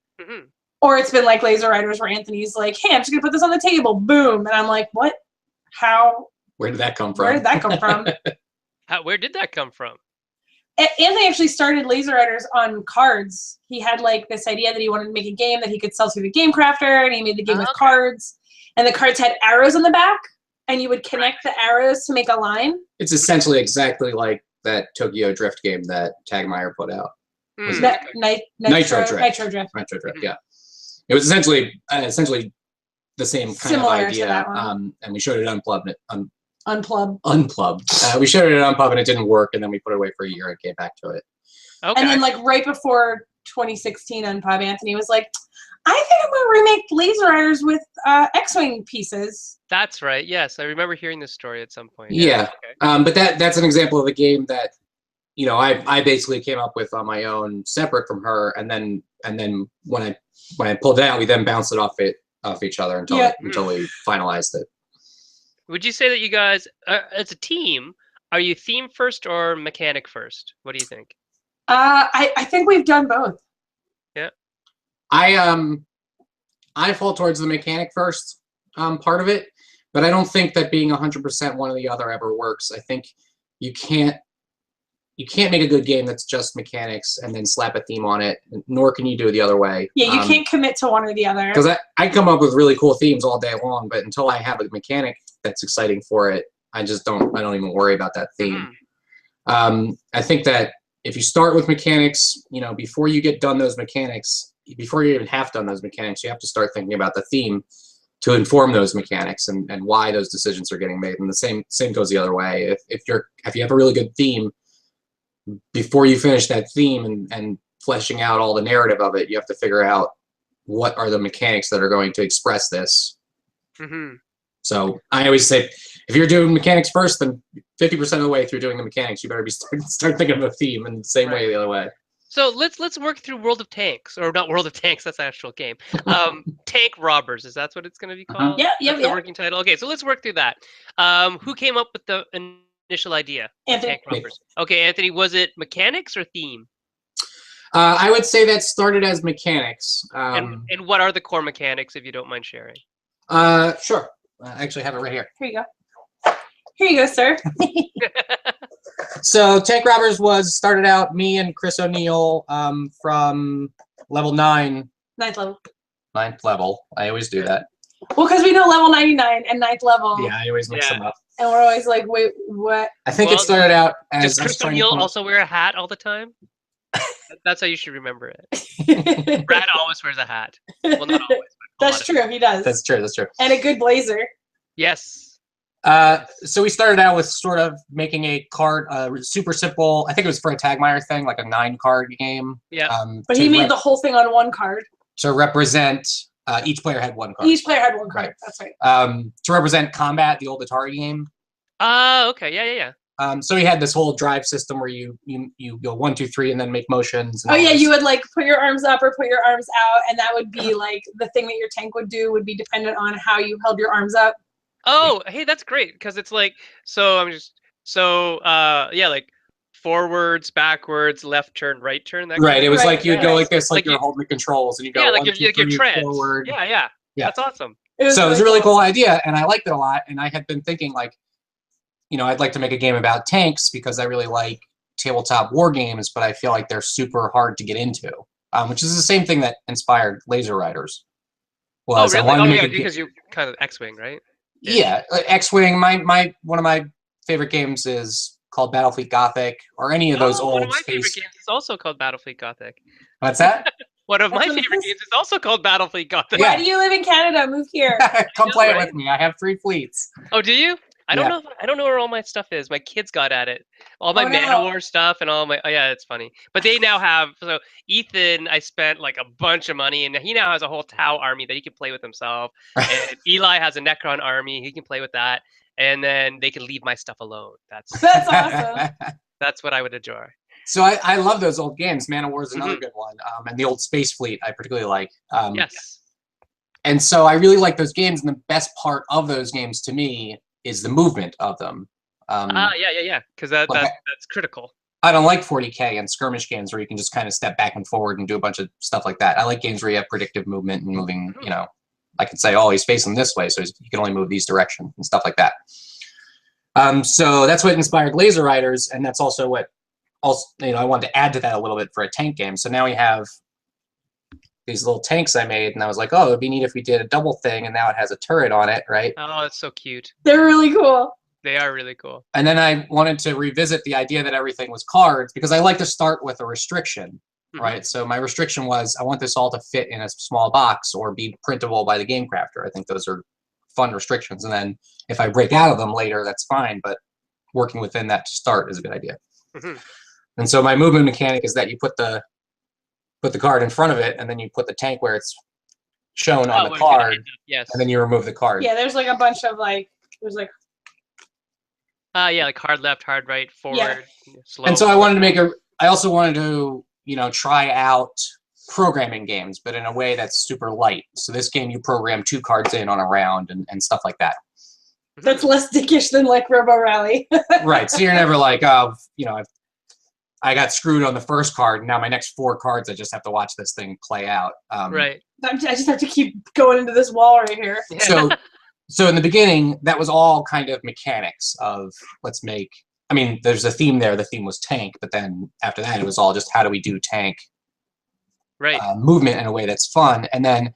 Or it's been like Laser Riders where Anthony's like, hey, I'm just going to put this on the table. Boom. And I'm like, what? How? Where did that come from? Where did that come from? Where did that come from? Anthony actually started Laser Riders on cards. He had this idea that he wanted to make a game that he could sell through the Game Crafter, and he made the game with cards. And the cards had arrows on the back, and you would connect the arrows to make a line. It's essentially exactly like that Tokyo Drift game that Tagmeyer put out. Nitro Drift. Yeah. It was essentially the same kind Similar of idea. To that one. And we showed it Unplugged. Unplugged. We showed it at Unplugged and it didn't work, and then we put it away for a year and came back to it. Okay. And then right before 2016 Unpub, Anthony was like, I think I'm gonna remake Laser Riders with X-Wing pieces. That's right. Yes, I remember hearing this story at some point. Yeah. Okay. But that's an example of a game that I basically came up with on my own, separate from her, and then when I pulled it out, we then bounced it off each other until we finalized it. Would you say that you guys, as a team, are you theme first or mechanic first? What do you think? I think we've done both. Yeah. I fall towards the mechanic first part of it, but I don't think that being 100% one or the other ever works. I think you can't make a good game that's just mechanics and then slap a theme on it, nor can you do it the other way. Yeah, you can't commit to one or the other. Because I come up with really cool themes all day long, but until I have a mechanic that's exciting for it, I don't even worry about that theme. I think that if you start with mechanics, you know, before you get done those mechanics, before you even have done those mechanics, you have to start thinking about the theme to inform those mechanics and why those decisions are getting made. And the same goes the other way. If you have a really good theme, before you finish that theme and fleshing out all the narrative of it, you have to figure out what are the mechanics that are going to express this. So I always say, if you're doing mechanics first, then 50% of the way through doing the mechanics, you better be start thinking of a theme, and the same way the other way. So let's work through World of Tanks, or not World of Tanks. That's an actual game. Tank Robbers, is that what it's going to be called? Yeah. The working title. Okay, so let's work through that. Who came up with the initial idea? Anthony. Tank Robbers. Okay, Anthony, was it mechanics or theme? I would say that started as mechanics. And what are the core mechanics, if you don't mind sharing? Sure. I actually have it right here. Here you go. Here you go, sir. So Tank Robbers started out me and Chris O'Neill from level 9. Ninth level. 9th level. I always do that. Well, because we know level 99 and 9th level. Yeah, I always mix them up. And we're always like, wait, what? I think it started out as... Does Chris O'Neill also wear a hat all the time? That's how you should remember it. Brad always wears a hat. Well, not always. That's true. He does. That's true. That's true. And a good blazer. Yes. So we started out with sort of making a card, super simple. I think it was for a Tagmire thing, like a 9-card game. Yeah. But he made the whole thing on one card. To represent, each player had one card. Each player had one card. Right. That's right. To represent Combat, the old Atari game. Okay. Yeah. So we had this whole drive system where you go 1, 2, 3 and then make motions. And you would like put your arms up or put your arms out, and that would be like the thing that your tank would do would be dependent on how you held your arms up. Oh, hey, that's great, because it's like like forwards, backwards, left turn, right turn. That right. It was like you'd go like this, like you're holding the controls, and you go like 1, 2, 3 forward. Yeah. That's awesome. It was a really cool idea, and I liked it a lot. And I had been thinking like, I'd like to make a game about tanks because I really like tabletop war games, but I feel like they're super hard to get into, which is the same thing that inspired Laser Riders. Was oh, really? Because you're kind of X-Wing, right? Yeah, X-Wing. One of my favorite games is called Battlefleet Gothic, or any of those old one of my favorite games is also called Battlefleet Gothic. What's that? One of my favorite games is also called Battlefleet Gothic. Why do you live in Canada? Move here. Come play it with me. I have 3 fleets. Oh, do you? I don't know. I don't know where all my stuff is. My kids got at it. All my Man-O-War stuff and all my. Oh yeah, it's funny. But they now have. So Ethan, I spent like a bunch of money, and he now has a whole Tau army that he can play with himself. And Eli has a Necron army. He can play with that, and then they can leave my stuff alone. That's awesome. That's what I would enjoy. So I love those old games. Man-O-War is another good one, and the old Space Fleet I particularly like. Yes. And so I really like those games, and the best part of those games to me is the movement of them. Yeah. Because that's critical. I don't like 40K and skirmish games where you can just kind of step back and forward and do a bunch of stuff like that. I like games where you have predictive movement and moving, I could say, oh, he's facing this way, so you can only move these directions and stuff like that. So that's what inspired Laser Riders, and that's also what I wanted to add to that a little bit for a tank game. So now we have these little tanks I made, and I was like, oh, it'd be neat if we did a double thing, and now it has a turret on it, right? Oh, it's so cute. They're really cool. They are really cool. And then I wanted to revisit the idea that everything was cards, because I like to start with a restriction, right? So my restriction was I want this all to fit in a small box or be printable by the game crafter. I think those are fun restrictions. And then if I break out of them later, that's fine, but working within that to start is a good idea. And so my movement mechanic is that you put the card in front of it, and then you put the tank where it's shown on the card, yes. And then you remove the card. Yeah, there's like a bunch of like, like hard left, hard right, forward, slow. And so I wanted to I also wanted to, try out programming games, but in a way that's super light. So this game, you program 2 cards in on a round and stuff like that. That's less dickish than like Robo Rally. Right. So you're never like, oh, I got screwed on the first card, and now my next 4 cards, I just have to watch this thing play out. Right. I just have to keep going into this wall right here. So in the beginning, that was all kind of mechanics of there's a theme there. The theme was tank, but then after that, it was all just how do we do tank movement in a way that's fun. And then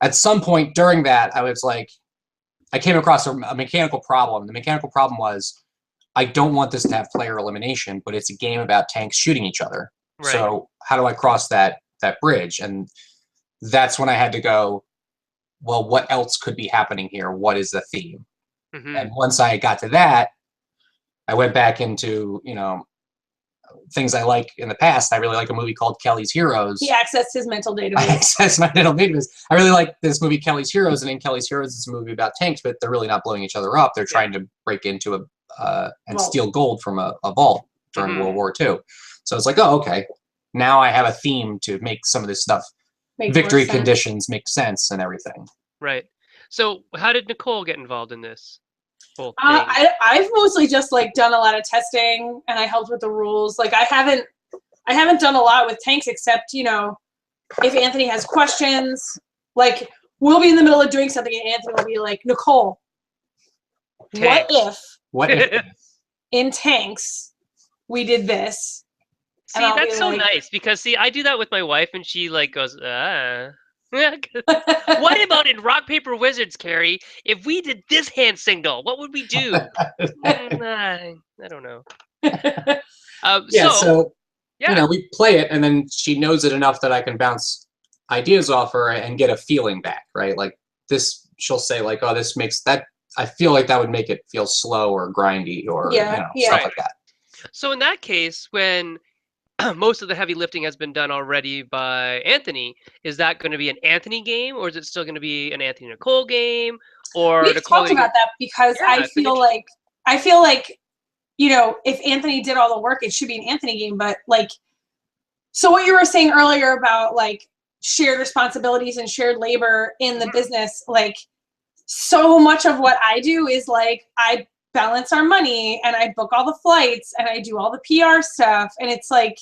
at some point during that, I was like, I came across a mechanical problem. The mechanical problem was I don't want this to have player elimination, but it's a game about tanks shooting each other. Right. So how do I cross that bridge? And that's when I had to go, well, what else could be happening here? What is the theme? Mm-hmm. And once I got to that, I went back into, you know, things I like in the past. I really like a movie called Kelly's Heroes. He accessed his mental database. I accessed my mental database. I really like this movie Kelly's Heroes, and in Kelly's Heroes, it's a movie about tanks, but they're really not blowing each other up. They're trying to break into and steal gold from a vault during World War II. So it's like, oh, okay. Now I have a theme to make some of this stuff, victory conditions, make sense and everything. Right. So how did Nicole get involved in this whole thing? I've mostly just like done a lot of testing, and I helped with the rules. Like I haven't done a lot with tanks, except, you know, if Anthony has questions, like we'll be in the middle of doing something and Anthony will be like, Nicole, what if in tanks we did this? See, that's so nice, because see, I do that with my wife and she like goes, What about in Rock, Paper, Wizards, Carrie? If we did this hand signal, what would we do? I don't know. You know, we play it, and then she knows it enough that I can bounce ideas off her and get a feeling back, right? Like this, she'll say like, oh, this makes that, I feel like that would make it feel slow or grindy or stuff like that. So in that case, when most of the heavy lifting has been done already by Anthony, is that going to be an Anthony game, or is it still going to be an Anthony Nicole game? Or we've talked about that, because I feel like, you know, if Anthony did all the work, it should be an Anthony game. But like, so what you were saying earlier about like shared responsibilities and shared labor in the business, like so much of what I do is like I balance our money and I book all the flights and I do all the PR stuff, and it's like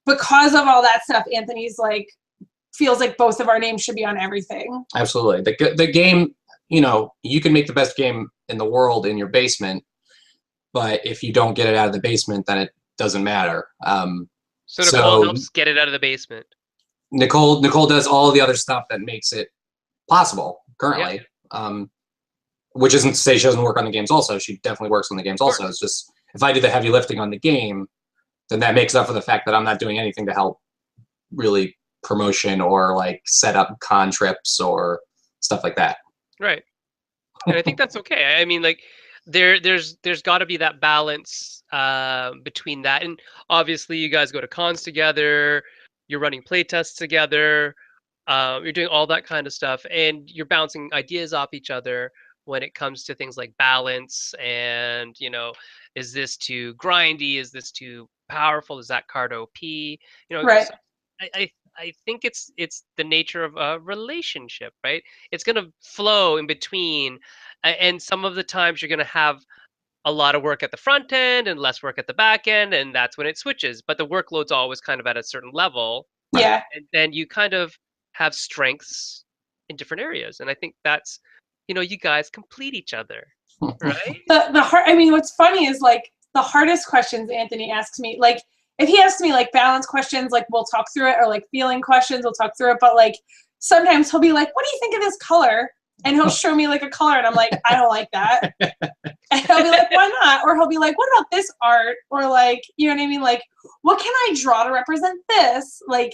because of all that stuff, Anthony's like feels like both of our names should be on everything. Absolutely. The game, you know, you can make the best game in the world in your basement, but if you don't get it out of the basement, then it doesn't matter. So Nicole helps get it out of the basement. Nicole does all the other stuff that makes it possible currently. Yeah. Which isn't to say she doesn't work on the games also. She definitely works on the games also. It's just, if I do the heavy lifting on the game, then that makes up for the fact that I'm not doing anything to help really promotion or like set up con trips or stuff like that. Right. And I think that's okay. I mean, like there's got to be that balance between that. And obviously you guys go to cons together, you're running play tests together, you're doing all that kind of stuff, and you're bouncing ideas off each other when it comes to things like balance and, you know, is this too grindy? Is this too powerful? Is that card OP? You know, right. So I think it's the nature of a relationship, right? It's going to flow in between, and some of the times you're going to have a lot of work at the front end and less work at the back end, and that's when it switches. But the workload's always kind of at a certain level. Yeah. And then you kind of have strengths in different areas, and I think that's, you know, you guys complete each other, right? I mean, what's funny is like the hardest questions Anthony asks me, like if he asks me like balance questions, like we'll talk through it, or like feeling questions, we'll talk through it. But like sometimes he'll be like, what do you think of this color? And he'll show me like a color and I'm like, I don't like that. And he'll be like, why not? Or he'll be like, what about this art? Or like, you know what I mean? Like, what can I draw to represent this? Like,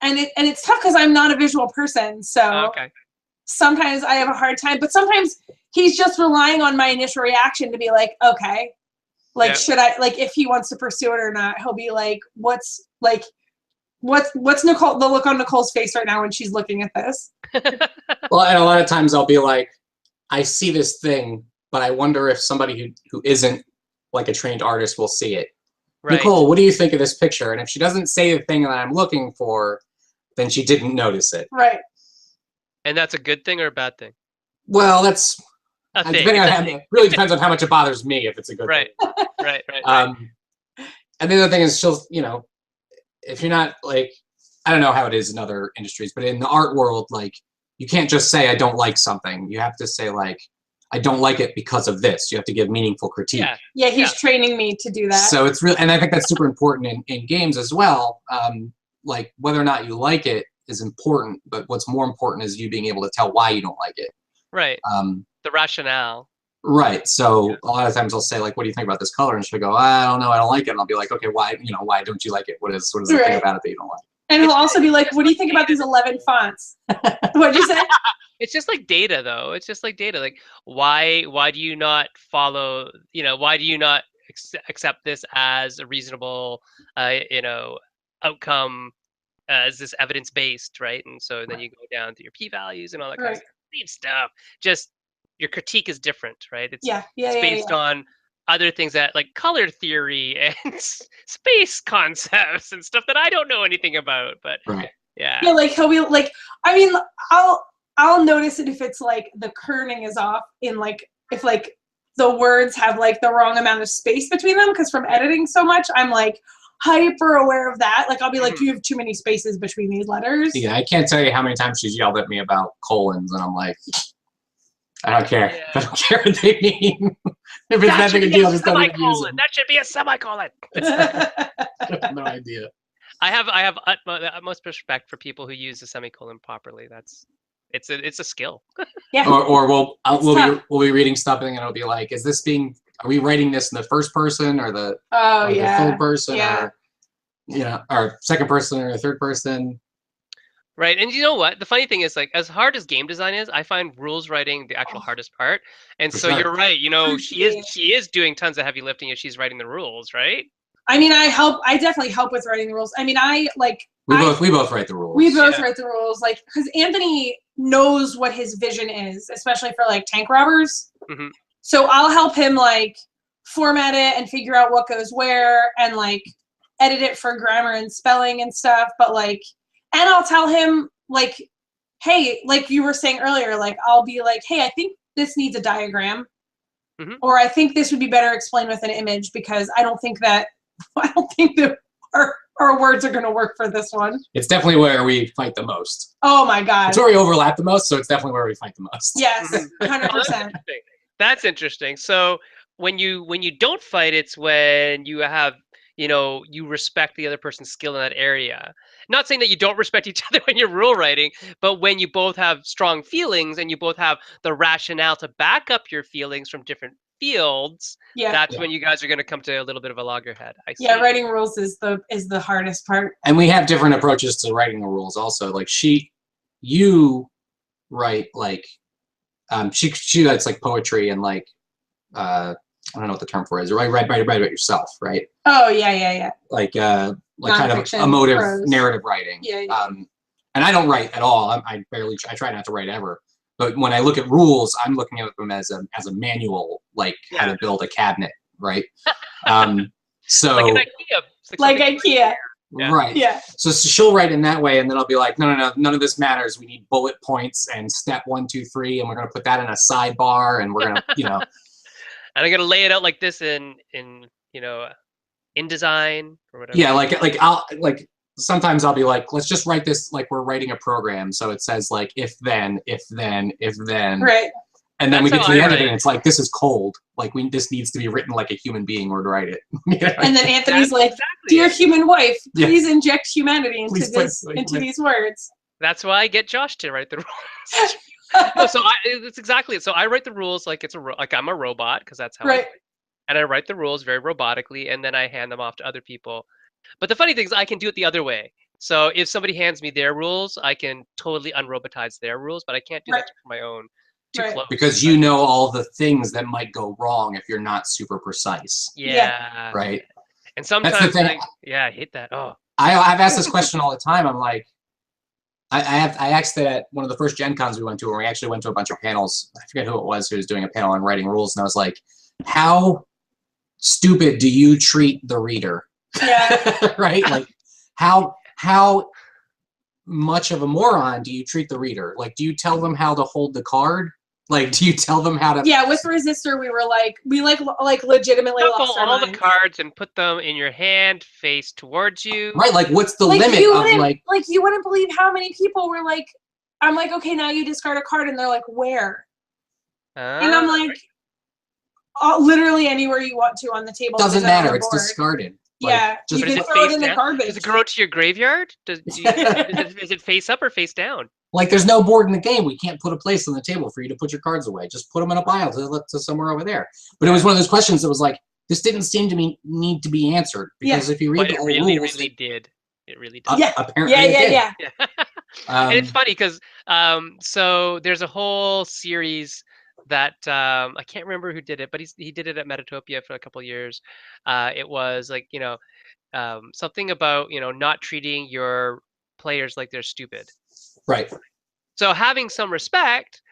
and it's tough because I'm not a visual person. So sometimes I have a hard time, but sometimes he's just relying on my initial reaction to be like, okay, like, should I, like, if he wants to pursue it or not, he'll be like, what's Nicole, the look on Nicole's face right now when she's looking at this? Well, and a lot of times I'll be like, I see this thing, but I wonder if somebody who isn't like a trained artist will see it. Right. Nicole, what do you think of this picture? And if she doesn't say the thing that I'm looking for, then she didn't notice it. Right. And that's a good thing or a bad thing? Well, that's depending on it really depends on how much it bothers me if it's a good thing. Right. And the other thing is, she'll, you know, if you're not like, I don't know how it is in other industries, but in the art world, like, you can't just say I don't like something. You have to say like, I don't like it because of this. You have to give meaningful critique. Yeah, he's training me to do that. So it's real, and I think that's super important in games as well. Like, whether or not you like it is important, but what's more important is you being able to tell why you don't like it. Right. The rationale. Right. So a lot of times I'll say like, "What do you think about this color?" And she'll go, "I don't know. I don't like it." And I'll be like, "Okay, why? You know, why don't you like it? What is the thing about it that you don't like?" And he'll also be like, "What do you think about these 11 fonts?" What'd you say? It's just like data, though. It's just like data. Like, why do you not follow? You know, why do you not accept this as a reasonable, you know, outcome? Is this evidence based, right? And so then you go down to your p-values and all that kind of same stuff. Just your critique is different, right? It's based on other things that like color theory and space concepts and stuff that I don't know anything about. But yeah, like he'll be like, I mean, I'll notice it if it's like the kerning is off in like if like the words have like the wrong amount of space between them, because from editing so much, I'm like hyper aware of that. Like I'll be like, you have too many spaces between these letters. Yeah, I can't tell you how many times she's yelled at me about colons, and I'm like, I don't care. Yeah. I don't care what they mean. If it's that big a deal, just don't even use them. That should be a semicolon. I have no idea. I have utmost respect for people who use the semicolon properly. It's a skill. Yeah. Or we'll be reading something and it'll be like, are we writing this in the first person or the third person or second person or second person? Right. And you know what? The funny thing is, like, as hard as game design is, I find rules writing the actual hardest part. And so you're right. You know, she is doing tons of heavy lifting if she's writing the rules, right? I mean, I definitely help with writing the rules. I mean, we both write the rules. We both write the rules, like, because Anthony knows what his vision is, especially for like tank robbers. So I'll help him like format it and figure out what goes where and like edit it for grammar and spelling and stuff. But like, and I'll tell him like, hey, like you were saying earlier, like I'll be like, hey, I think this needs a diagram, or I think this would be better explained with an image, because I don't think that our words are going to work for this one. It's definitely where we fight the most. Oh my God. It's where we overlap the most, so it's definitely where we fight the most. Yes, 100%. That's interesting. So when you don't fight, it's when you have, you know, you respect the other person's skill in that area. Not saying that you don't respect each other when you're rule writing, but when you both have strong feelings and you both have the rationale to back up your feelings from different fields, that's when you guys are going to come to a little bit of a loggerhead. I see. Yeah, writing rules is the hardest part. And we have different approaches to writing the rules also. Like you write like she writes like poetry and like I don't know what the term for it is. Write it yourself, right? Oh yeah. Like kind of emotive narrative writing. Yeah. And I don't write at all. I try not to write ever. But when I look at rules, I'm looking at them as a manual, like how to build a cabinet, right? So like IKEA. Right. Yeah. So she'll write in that way, and then I'll be like, no, none of this matters. We need bullet points and step 1, 2, 3, and we're gonna put that in a sidebar, and we're gonna, you know. And I'm gonna lay it out like this in you know, InDesign or whatever. Yeah, I'll sometimes I'll be like, let's just write this like we're writing a program. So it says like if then. Right. And then we get to the end of it, and it's like, this is cold. Like this needs to be written like a human being would write it. And then Anthony's like, dear human wife, please inject humanity into these words. That's why I get Josh to write the rules. It's exactly it. So I write the rules like I'm a robot, because that's how I write. And I write the rules very robotically, and then I hand them off to other people. But the funny thing is I can do it the other way. So if somebody hands me their rules, I can totally unrobotize their rules, but I can't do that for my own. Too close. Because you know all the things that might go wrong if you're not super precise. Yeah. Right. And sometimes, that's the thing. I hate that. Oh. I've asked this question all the time. I'm like, I asked it at one of the first Gen Cons we went to, where we actually went to a bunch of panels. I forget who it was who was doing a panel on writing rules, and I was like, how stupid do you treat the reader? Yeah. Right? Like how much of a moron do you treat the reader? Like, do you tell them how to hold the card? Like, do you tell them how to? Yeah, with Resistor, we legitimately lost our all minds. the cards and put them in your hand, face towards you. Right, like what's the limit of like? Like, you wouldn't believe how many people were like, I'm like, okay, now you discard a card, and they're like, where? And I'm like, literally anywhere you want to on the table. Doesn't matter. It's discarded. Yeah, you can throw it in the garbage. Does it go to your graveyard? Is it face up or face down? Like, there's no board in the game. We can't put a place on the table for you to put your cards away. Just put them in a pile to somewhere over there. But it was one of those questions that was like, this didn't seem to me need to be answered. Because if you read the whole rules... It really did. Yeah. Apparently it did. And it's funny because so there's a whole series that I can't remember who did it, but he did it at Metatopia for a couple of years. It was like, something about, not treating your players like they're stupid. Right. So having some respect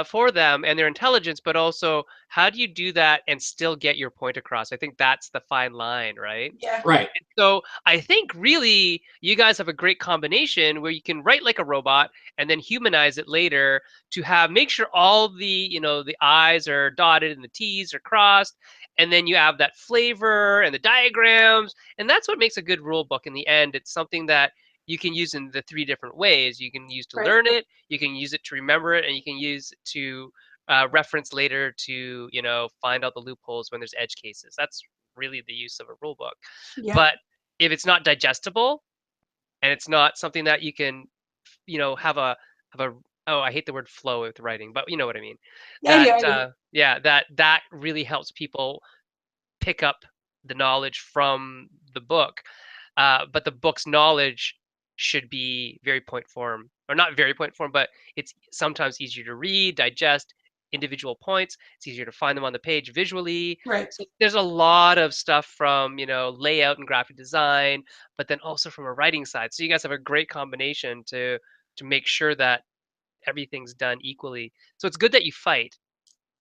for them and their intelligence, but also how do you do that and still get your point across? I think that's the fine line, right? Yeah. Right. And so I think really you guys have a great combination where you can write like a robot and then humanize it later to make sure all the, the I's are dotted and the T's are crossed. And then you have that flavor and the diagrams. And that's what makes a good rule book in the end. It's something that you can use in the 3 different ways. You can use to learn it, you can use it to remember it, and you can use it to reference later to, find out the loopholes when there's edge cases. That's really the use of a rule book. Yeah. But if it's not digestible and it's not something that you can, have a I hate the word flow with writing, but you know what I mean. That really helps people pick up the knowledge from the book. But the book's knowledge should be very point form, or not very point form, but it's sometimes easier to read, digest individual points. It's easier to find them on the page visually. Right. So there's a lot of stuff from, layout and graphic design, but then also from a writing side. So you guys have a great combination to make sure that everything's done equally. So it's good that you fight.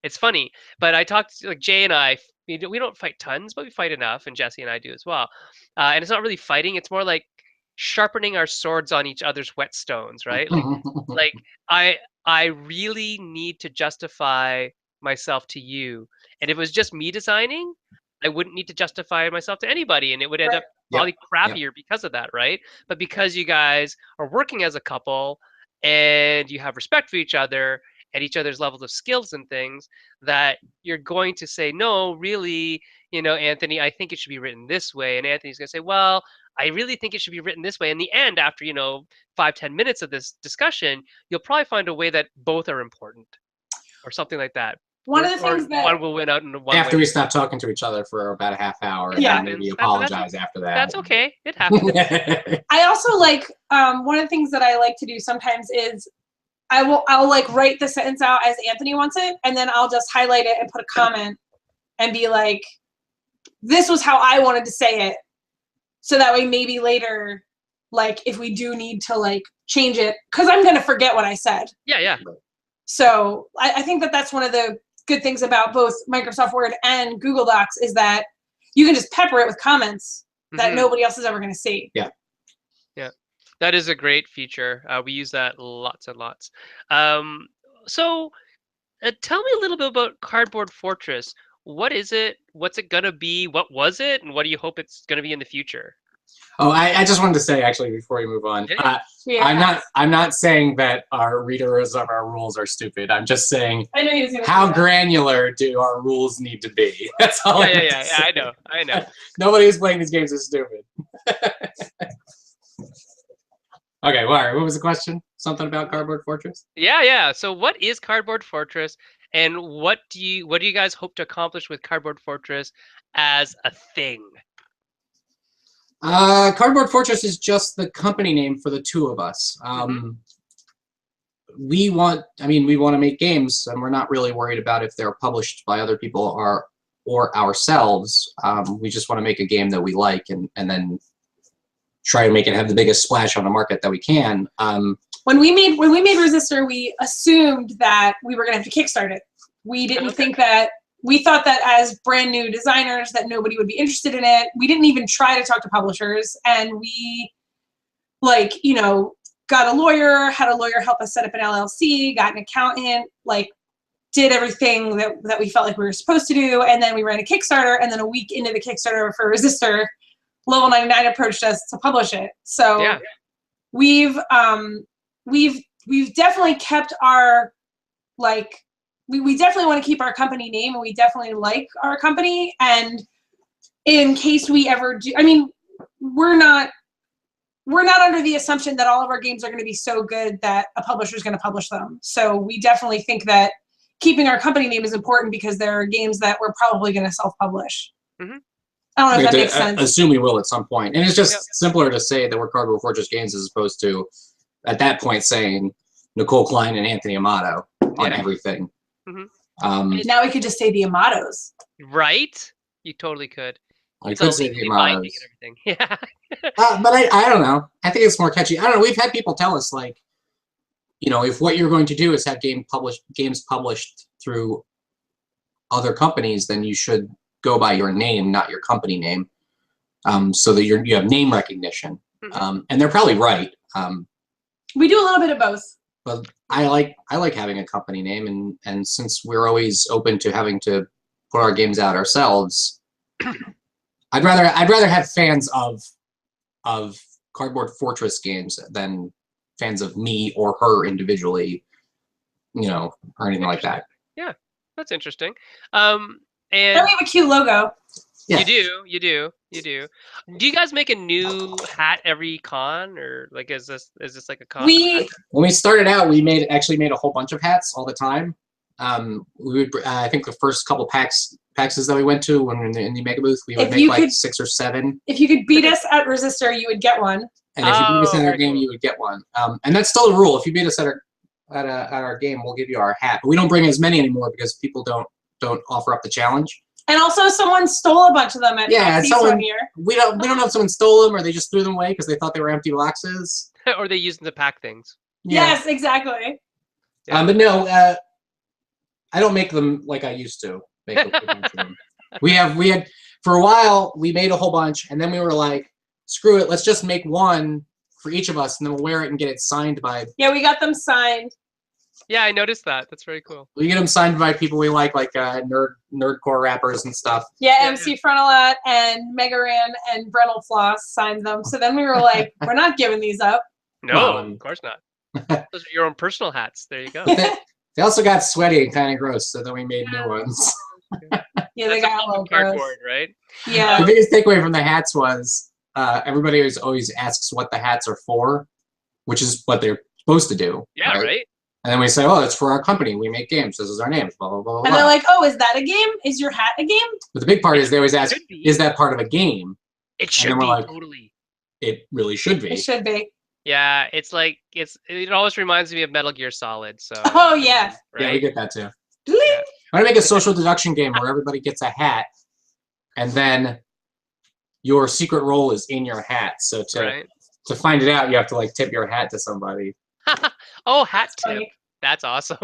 It's funny, but I talked to, like, Jay and I, we don't fight tons, but we fight enough, and Jesse and I do as well. And it's not really fighting; it's more like sharpening our swords on each other's whetstones, right? Like I really need to justify myself to you, and if it was just me designing, I wouldn't need to justify myself to anybody, and it would end up probably crappier because of that, right? But because you guys are working as a couple and you have respect for each other at each other's levels of skills and things, that you're going to say, no, really, Anthony, I think it should be written this way. And Anthony's going to say, well, I really think it should be written this way. In the end, after, 5-10 minutes of this discussion, you'll probably find a way that both are important or something like that. One of the things that one will win out in one after way. we stop talking to each other for about a half hour, Yeah, and maybe apologize after that. That's okay. It happens. I also like one of the things that I like to do sometimes is I'll like write the sentence out as Anthony wants it, and then I'll just highlight it and put a comment and be like, this was how I wanted to say it. So that way maybe later, like, if we do need to like change it, because I'm going to forget what I said. Yeah. So I think that that's one of the good things about both Microsoft Word and Google Docs is that you can just pepper it with comments that nobody else is ever going to see. Yeah. That is a great feature. We use that lots and lots. So tell me a little bit about Cardboard Fortress. What is it? What's it going to be? What was it? And what do you hope it's going to be in the future? Oh, I just wanted to say, actually, before we move on, I'm not saying that our readers of our rules are stupid. I'm just saying, how granular do our rules need to be? That's all. Yeah. I know. Nobody who's playing these games is stupid. Okay, what was the question? Something about Cardboard Fortress? Yeah. So what is Cardboard Fortress, and what do you guys hope to accomplish with Cardboard Fortress as a thing? Cardboard Fortress is just the company name for the two of us. We want to make games, and we're not really worried about if they're published by other people or ourselves. We just want to make a game that we like, and then try to make it have the biggest splash on the market that we can. When we made Resistor, we assumed that we were going to have to kickstart it. We didn't think that. We thought that as brand new designers that nobody would be interested in it. We didn't even try to talk to publishers, and we got a lawyer, had a lawyer help us set up an LLC, got an accountant, did everything that we felt like we were supposed to do, and then we ran a Kickstarter, and then a week into the Kickstarter for Resistor, Level 99 approached us to publish it. So yeah. We've definitely kept our we definitely want to keep our company name, and we definitely like our company. And in case we ever do, we're not we're not under the assumption that all of our games are going to be so good that a publisher is going to publish them. So we definitely think that keeping our company name is important because there are games that we're probably going to self-publish. Mm-hmm. I don't know if that makes sense. Assume we will at some point. And it's just simpler to say that we're Cardboard Fortress Games as opposed to, at that point, saying Nicole Klein and Anthony Amato on everything. Mm-hmm. Now we could just say the Amatos. Right? You totally could. I could say the Amatos. Yeah. But I don't know. I think it's more catchy. I don't know. We've had people tell us, like, you know, if what you're going to do is have games published through other companies, then you should go by your name, not your company name, so that you have name recognition. Mm-hmm. And they're probably right. We do a little bit of both. But I like having a company name, and since we're always open to having to put our games out ourselves, I'd rather have fans of Cardboard Fortress games than fans of me or her individually, you know, or anything like that. Yeah, that's interesting. And we have a cute logo. Yeah. You do. Do you guys make a new hat every con, or like is this like a con? When we started out, we actually made a whole bunch of hats all the time. We would, I think the first couple PAXs that we went to when we were in the Mega Booth, we would make like 6 or 7. If you could beat us at Resistor, you would get one. And if you beat us in our game, you would get one. And that's still a rule. If you beat us at our game, we'll give you our hat. But we don't bring as many anymore because people don't offer up the challenge. And also, someone stole a bunch of them at PAX one year. We don't know if someone stole them or they just threw them away because they thought they were empty boxes. Or they used them to pack things. Yeah. Yes, exactly. Yeah. But no, I don't make them like I used to make them. We had for a while we made a whole bunch, and then we were like, screw it, let's just make one for each of us, and then we'll wear it and get it signed by. Yeah, we got them signed. Yeah, I noticed that. That's very cool. We get them signed by people we like nerdcore rappers and stuff. Yeah, MC Frontalat and Megaran and Brental Floss signed them. So then we were like, we're not giving these up. No, of course not. Those are your own personal hats. There you go. They also got sweaty and kind of gross, so then we made new ones. Yeah, they got a little cardboard, gross. right? Yeah. The biggest takeaway from the hats was everybody always asks what the hats are for, which is what they're supposed to do. Yeah, right? And then we say, oh, it's for our company. We make games. This is our name. Blah, blah, blah, blah. And they're like, oh, is that a game? Is your hat a game? But the big part is they always ask, is that part of a game? It should be, like, totally. It really should be. It should be. Yeah, it's like, it always reminds me of Metal Gear Solid. So. Oh, yeah. Right? Yeah, we get that too. Yeah. I want to make a social deduction game where everybody gets a hat, and then your secret role is in your hat. So to find it out, you have to like tip your hat to somebody. Oh, hat tip. That's awesome.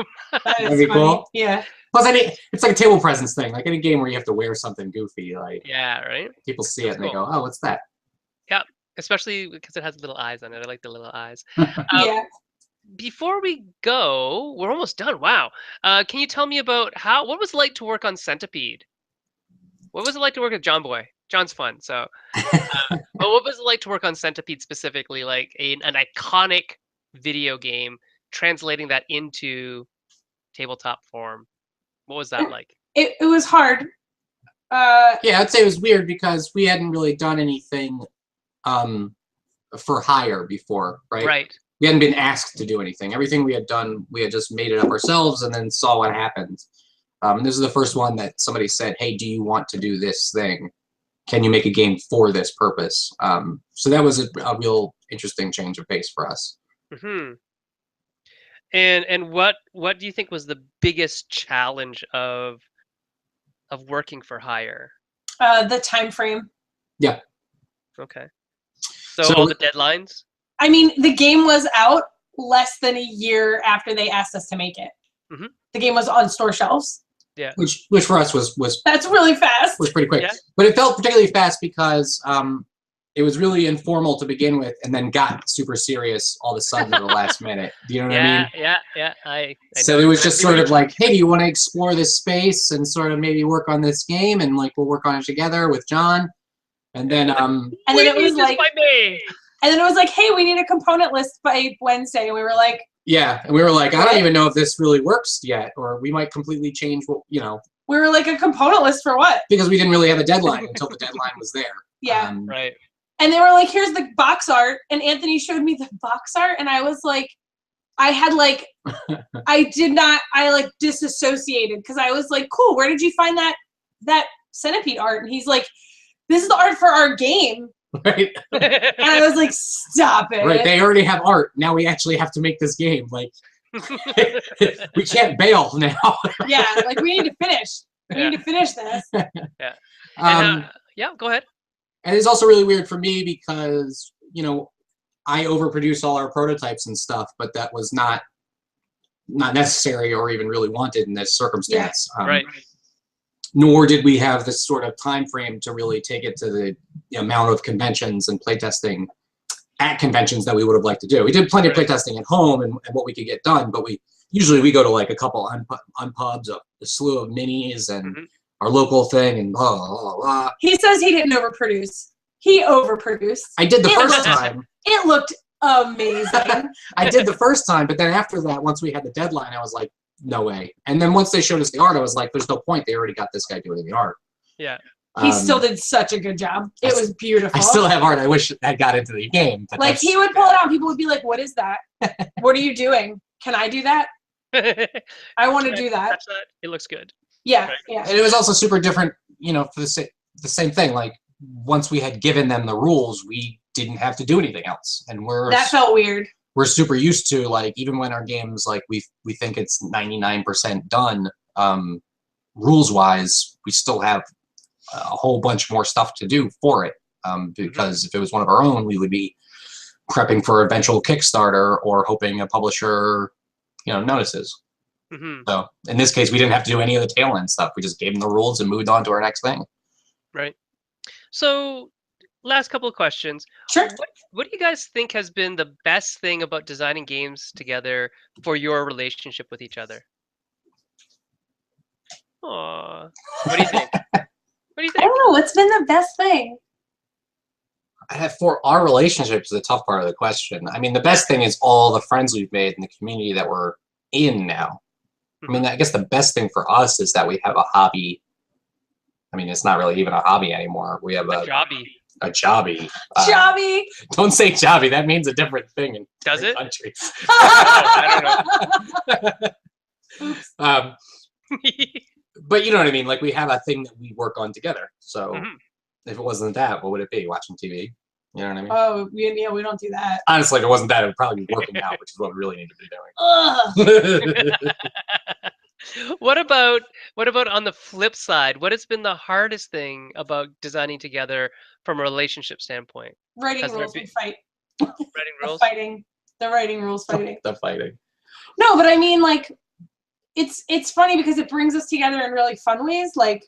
That'd be cool. Yeah. Plus, it's like a table presence thing. Like in a game where you have to wear something goofy, like right. People see it and they go, "Oh, what's that?" Yeah, especially because it has little eyes on it. I like the little eyes. Yeah. Before we go, we're almost done. Wow. Can you tell me about what was it like to work on Centipede? What was it like to work with John Boy? John's fun. So, but what was it like to work on Centipede specifically? Like an iconic video game, translating that into tabletop form. What was that like? It was hard. Yeah, I'd say it was weird because we hadn't really done anything for hire before, right? Right. We hadn't been asked to do anything. Everything we had done, we had just made it up ourselves and then saw what happened. This is the first one that somebody said, hey, do you want to do this thing? Can you make a game for this purpose? So that was a real interesting change of pace for us. Mm-hmm. And what do you think was the biggest challenge of working for hire? The time frame. Yeah. Okay. So all the deadlines? I mean, the game was out less than a year after they asked us to make it. Mm-hmm. The game was on store shelves. Yeah. Which for us was that's really fast. Was pretty quick. Yeah. But it felt particularly fast because it was really informal to begin with, and then got super serious all of a sudden at the last minute. Do you know what I mean? Yeah. I so it was just sort of like, hey, do you want to explore this space and sort of maybe work on this game, and like we'll work on it together with John, and then and then it was like, and then it was like, hey, we need a component list by Wednesday, and we were like, yeah, and we were like, I don't even know if this really works yet, or we might completely change what We were like, a component list for what? Because we didn't really have a deadline until the deadline was there. Yeah. Right. And they were like, here's the box art. And Anthony showed me the box art. And I was like, I like disassociated because I was like, cool, where did you find that centipede art? And he's like, this is the art for our game. Right. And I was like, stop it. Right. They already have art. Now we actually have to make this game. Like, we can't bail now. Yeah, like we need to finish. We need to finish this. Yeah. And, yeah, go ahead. And it's also really weird for me because, you know, I overproduce all our prototypes and stuff, but that was not necessary or even really wanted in this circumstance. Yeah, right. Nor did we have this sort of time frame to really take it to the amount of conventions and playtesting at conventions that we would have liked to do. We did plenty of playtesting at home and what we could get done, but we go to like a couple unpubs, a slew of minis, and our local thing, and blah, blah, blah. He says he didn't overproduce. He overproduced. I did the first time. It looked amazing. I did the first time, but then after that, once we had the deadline, I was like, no way. And then once they showed us the art, I was like, there's no point. They already got this guy doing the art. Yeah. He still did such a good job. It was beautiful. I still have art. I wish that got into the game. But like, he would pull it out, and people would be like, what is that? What are you doing? Can I do that? I want to do that. It looks good. Yeah, yeah. And it was also super different, you know, for the same thing. Like, once we had given them the rules, we didn't have to do anything else. And that felt weird. We're super used to, like, even when our games, like, we think it's 99% done, rules-wise, we still have a whole bunch more stuff to do for it. Because if it was one of our own, we would be prepping for eventual Kickstarter or hoping a publisher, you know, notices. So in this case, we didn't have to do any of the tail end stuff. We just gave them the rules and moved on to our next thing. Right. So last couple of questions. Sure. What do you guys think has been the best thing about designing games together for your relationship with each other? Aww. What do you think? What do you think? I don't know. What's been the best thing? For our relationship is the tough part of the question. I mean, the best thing is all the friends we've made in the community that we're in now. I mean, I guess the best thing for us is that we have a hobby. I mean, it's not really even a hobby anymore. We have a jobby. A jobby. Jobby. Don't say jobby. That means a different thing in different countries. I don't know. But you know what I mean? Like, we have a thing that we work on together. So if it wasn't that, what would it be? Watching TV? You know what I mean? Oh, yeah, we don't do that. Honestly, if it wasn't that, it would probably be working out, which is what we really need to be doing. What about on the flip side? What has been the hardest thing about designing together from a relationship standpoint? Writing rules we fight. Writing rules? The writing rules fighting. The fighting. No, but I mean, like, it's funny because it brings us together in really fun ways. Like,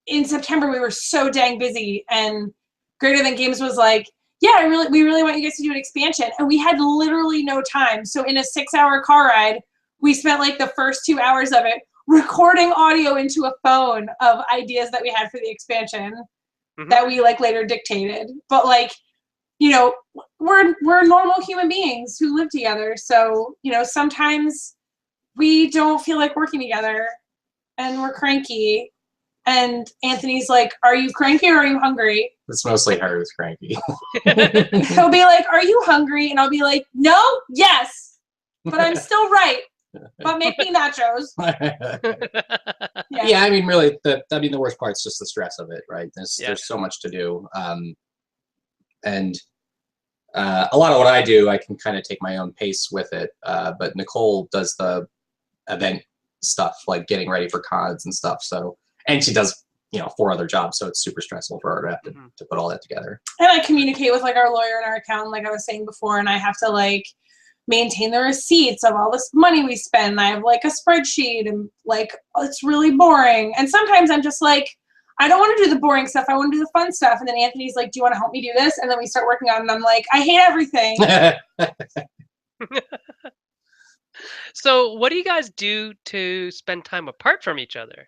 in September, we were so dang busy, and Greater Than Games was like, yeah, we really want you guys to do an expansion. And we had literally no time. So in a 6-hour car ride, we spent like the first 2 hours of it recording audio into a phone of ideas that we had for the expansion that we like later dictated. But like, you know, we're normal human beings who live together. So, you know, sometimes we don't feel like working together and we're cranky. And Anthony's like, are you cranky or are you hungry? It's mostly her who's cranky. He'll be like, are you hungry? And I'll be like, no, yes, but I'm still right. But make me nachos. Yeah, I mean, really, the worst part's just the stress of it, right? There's so much to do. And a lot of what I do, I can kind of take my own pace with it. But Nicole does the event stuff, like getting ready for cons and stuff. So, and she does, you know, 4 other jobs, so it's super stressful for her to have to put all that together. And I communicate with like our lawyer and our accountant, like I was saying before, and I have to like maintain the receipts of all this money we spend. I have like a spreadsheet, and like it's really boring. And sometimes I'm just like, I don't want to do the boring stuff. I want to do the fun stuff. And then Anthony's like, do you want to help me do this? And then we start working on it, and I'm like, I hate everything. So what do you guys do to spend time apart from each other?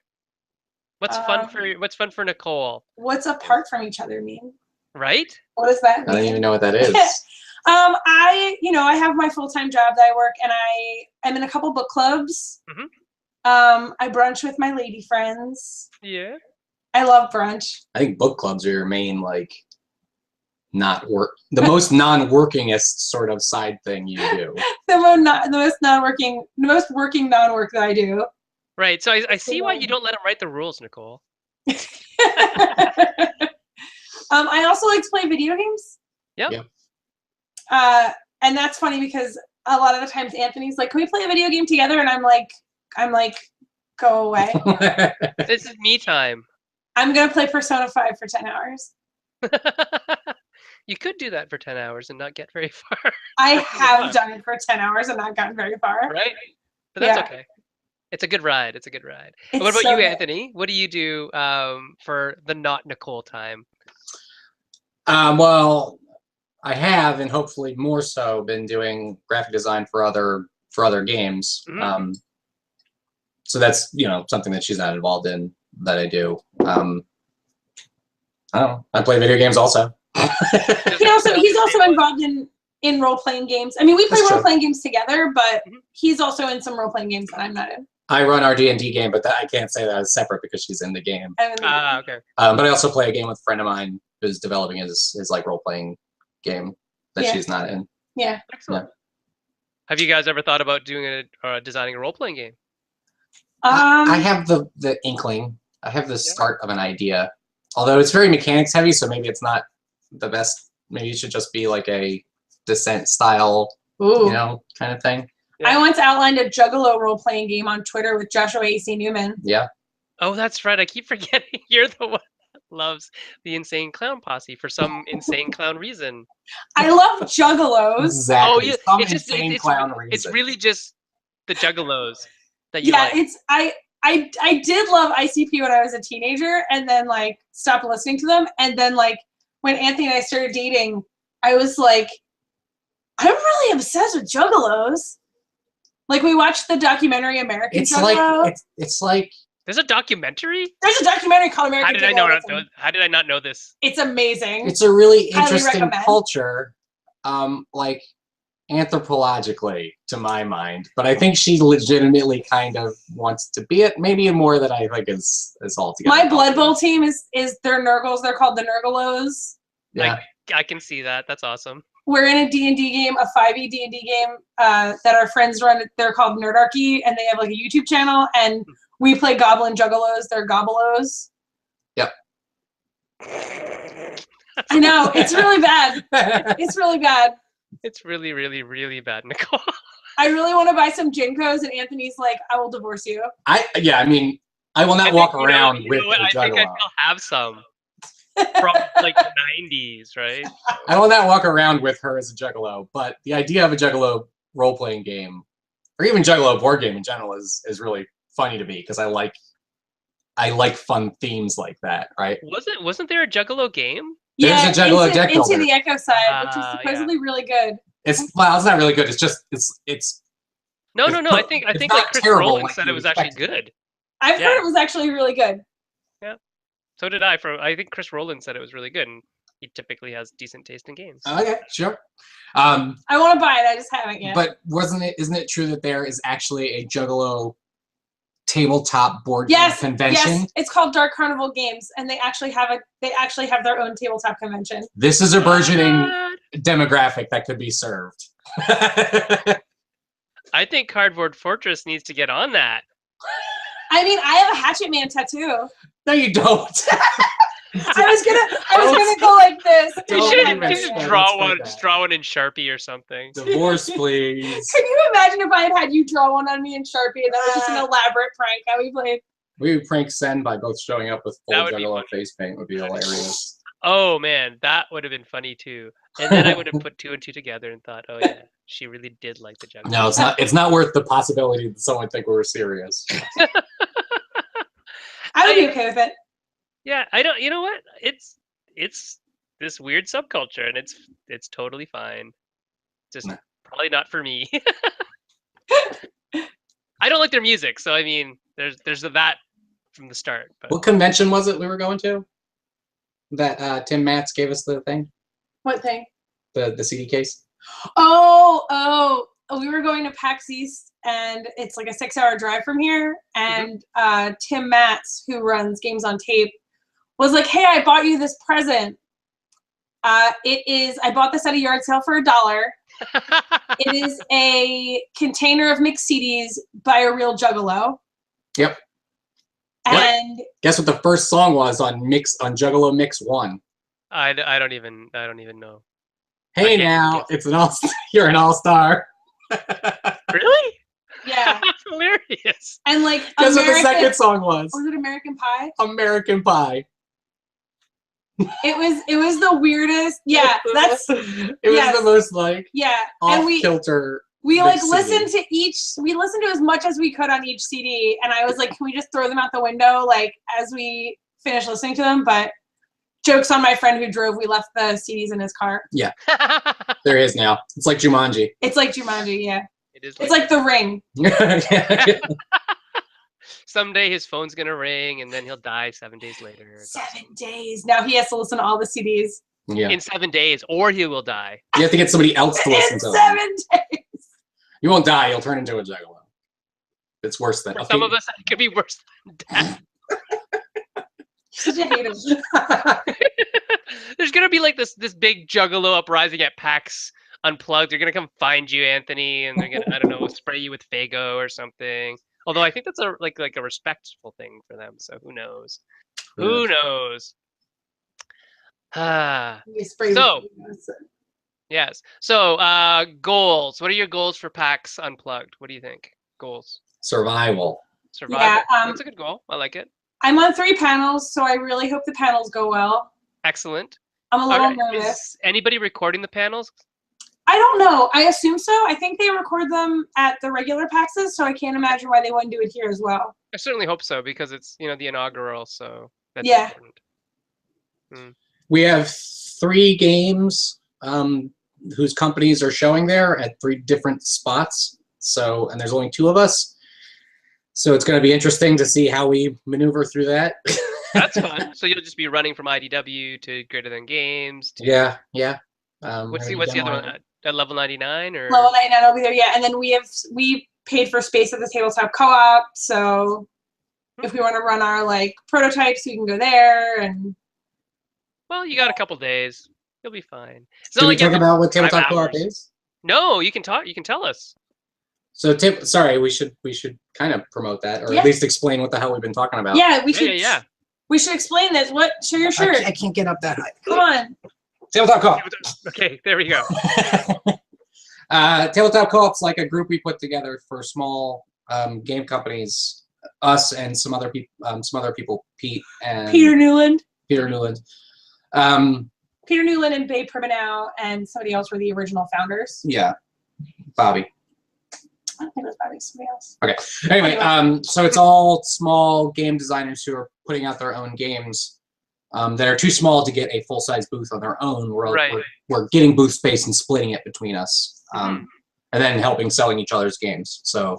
What's fun for Nicole? What's apart from each other mean? Right? What does that mean? I don't even know what that is. I have my full-time job that I work, and I'm in a couple book clubs. I brunch with my lady friends. Yeah. I love brunch. I think book clubs are your main, like, the most non-workingest sort of side thing you do. The most working non-work that I do. Right. So I see why you don't let him write the rules, Nicole. I also like to play video games. Yep. And that's funny because a lot of the times Anthony's like, "Can we play a video game together?" And I'm like, "Go away." This is me time. I'm gonna play Persona 5 for 10 hours. You could do that for 10 hours and not get very far. I have done it for 10 hours and not gotten very far. Right? But that's okay. It's a good ride. It's a good ride. What about you, Anthony? What do you do for the not Nicole time? Well, I have, and hopefully more so, been doing graphic design for other games. Mm-hmm. So that's something that she's not involved in that I do. I don't know. I play video games also. He's also involved in role-playing games. I mean, we play role-playing games together, but he's also in some role-playing games that I'm not in. I run our D&D game, but I can't say that as separate because she's in the game. Okay. But I also play a game with a friend of mine who's developing his like role-playing game that she's not in. Yeah. Excellent. Yeah. Have you guys ever thought about doing designing a role-playing game? I have the inkling. I have the start of an idea. Although it's very mechanics heavy, so maybe it's not the best. Maybe it should just be like a Descent style, kind of thing. Yeah. I once outlined a Juggalo role-playing game on Twitter with Joshua A.C. Newman. Yeah. Oh, that's right. I keep forgetting you're the one that loves the Insane Clown Posse for some insane clown reason. I love Juggalos. Exactly. Oh, yeah. It's really just the Juggalos that you like. I did love ICP when I was a teenager, and then like stopped listening to them, and then like when Anthony and I started dating, I was like, I'm really obsessed with Juggalos. Like we watched the documentary American Juggalo. It's like there's a documentary. There's a documentary called American Juggalo. How did I not know this? It's amazing. It's a really interesting culture, like anthropologically, to my mind. But I think she legitimately kind of wants to be it. Maybe more than I think is altogether. My Blood Bowl team is their Nurgles. They're called the Nurgalos. Yeah, I can see that. That's awesome. We're in a D&D game, a 5e D&D game that our friends run. They're called Nerdarchy, and they have like a YouTube channel, and we play Goblin Juggalos. They're Gobbleos. Yep. I know. It's really bad. It's really bad. It's really, really, really bad, Nicole. I really want to buy some Jinkos, and Anthony's like, I will divorce you. I will not walk around with a Juggalo. I think I still have some. From like the 90s, right? I will not walk around with her as a Juggalo, but the idea of a Juggalo role-playing game, or even Juggalo board game in general, is really funny to me because I like fun themes like that, right? Wasn't there a Juggalo game? Yeah, there's a Juggalo deck builder. Into the Echo Side, which is supposedly really good. It's not really good. It's No. I think like Chris Rowland said it was actually good. I've heard it was actually really good. Yeah. So did I. I think Chris Rowland said it was really good, and he typically has decent taste in games. Okay, sure. I want to buy it. I just haven't yet. But isn't it true that there is actually a Juggalo tabletop board game convention? Yes, it's called Dark Carnival Games, and they actually have their own tabletop convention. This is a burgeoning demographic that could be served. I think Cardboard Fortress needs to get on that. I mean, I have a Hatchet Man tattoo. No, you don't. I was gonna go like this. You should draw one in Sharpie or something. Divorce, please. Can you imagine if I had you draw one on me in Sharpie, and that was just an elaborate prank how we played? We would prank Sen by both showing up with full Juggalo face paint. Would be hilarious. Oh man, that would have been funny too. And then I would have put two and two together and thought, oh yeah, she really did like the Juggalo. No, it's not. It's not worth the possibility that someone would think we were serious. I would be okay with it. Yeah, I don't. You know what? It's this weird subculture, and it's totally fine. Just probably not for me. I don't like their music, so I mean, there's that from the start. But. What convention was it we were going to? That Tim Matz gave us the thing. What thing? The CD case. Oh, we were going to PAX East, and it's like a 6-hour drive from here. And Tim Matz, who runs Games on Tape, was like, "Hey, I bought you this present." It is. I bought this at a yard sale for $1. It is a container of mixed CDs by a real Juggalo. Yep. And guess what the first song was on Juggalo Mix 1? I don't even know. Hey now, it's you're an all-star. Really? Yeah. That's hilarious. And like, guess what the second song was? Was it American Pie? American Pie. It was the weirdest. Yeah, that's. It was the most like. Yeah, and kilter. We like listened to we listened to as much as we could on each CD, and I was like, can we just throw them out the window like as we finish listening to them? But jokes on my friend who drove. We left the CDs in his car. Yeah, there is now. It's like Jumanji. It's like Jumanji. Yeah. It is. It's like The Ring. Someday his phone's gonna ring, and then he'll die 7 days later. 7 days. Now he has to listen to all the CDs. Yeah. In 7 days, or he will die. You have to get somebody else to listen to them. 7 days. You won't die. You'll turn into a Juggalo. It's worse than. For some of us, it could be worse than death. Such a hater. There's gonna be like this big Juggalo uprising at PAX Unplugged. They're gonna come find you, Anthony, and they're gonna, I don't know, spray you with Faygo or something. Although I think that's a like a respectful thing for them. So who knows? Who knows? So yes. So goals. What are your goals for PAX Unplugged? What do you think? Goals. Survival. Survival. Yeah, that's a good goal. I like it. I'm on 3 panels, so I really hope the panels go well. Excellent. I'm a little nervous. Is anybody recording the panels? I don't know. I assume so. I think they record them at the regular PAXs, so I can't imagine why they wouldn't do it here as well. I certainly hope so, because it's, you know, the inaugural, so that's important. We have 3 games whose companies are showing there at 3 different spots. So, and there's only 2 of us. So it's going to be interesting to see how we maneuver through that. That's fun. So you'll just be running from IDW to Greater Than Games. To... Yeah, yeah. What's the other one? At level 99 or? Level 99 will be there, yeah. And then we paid for space at the tabletop co-op, so if we want to run our like prototypes, we can go there. And well, you got a couple days. You'll be fine. Can we talk about what tabletop co-op is? No, you can talk. You can tell us. So, sorry, we should kind of promote that, or at least explain what the hell we've been talking about. Yeah, we should. Yeah. We should explain this. What? Show your shirt. I can't get up that high. Come on. Tabletop co-op. Okay, there we go. Tabletop co-op's like a group we put together for small game companies. Us and some other people, Pete and Peter Newland. Peter Newland and Babe Primanow and somebody else were the original founders. Yeah, Bobby. I don't think it was Bobby. Somebody else. Okay. Anyway, so it's all small game designers who are putting out their own games that are too small to get a full-size booth on their own. We're getting booth space and splitting it between us, and then helping selling each other's games. So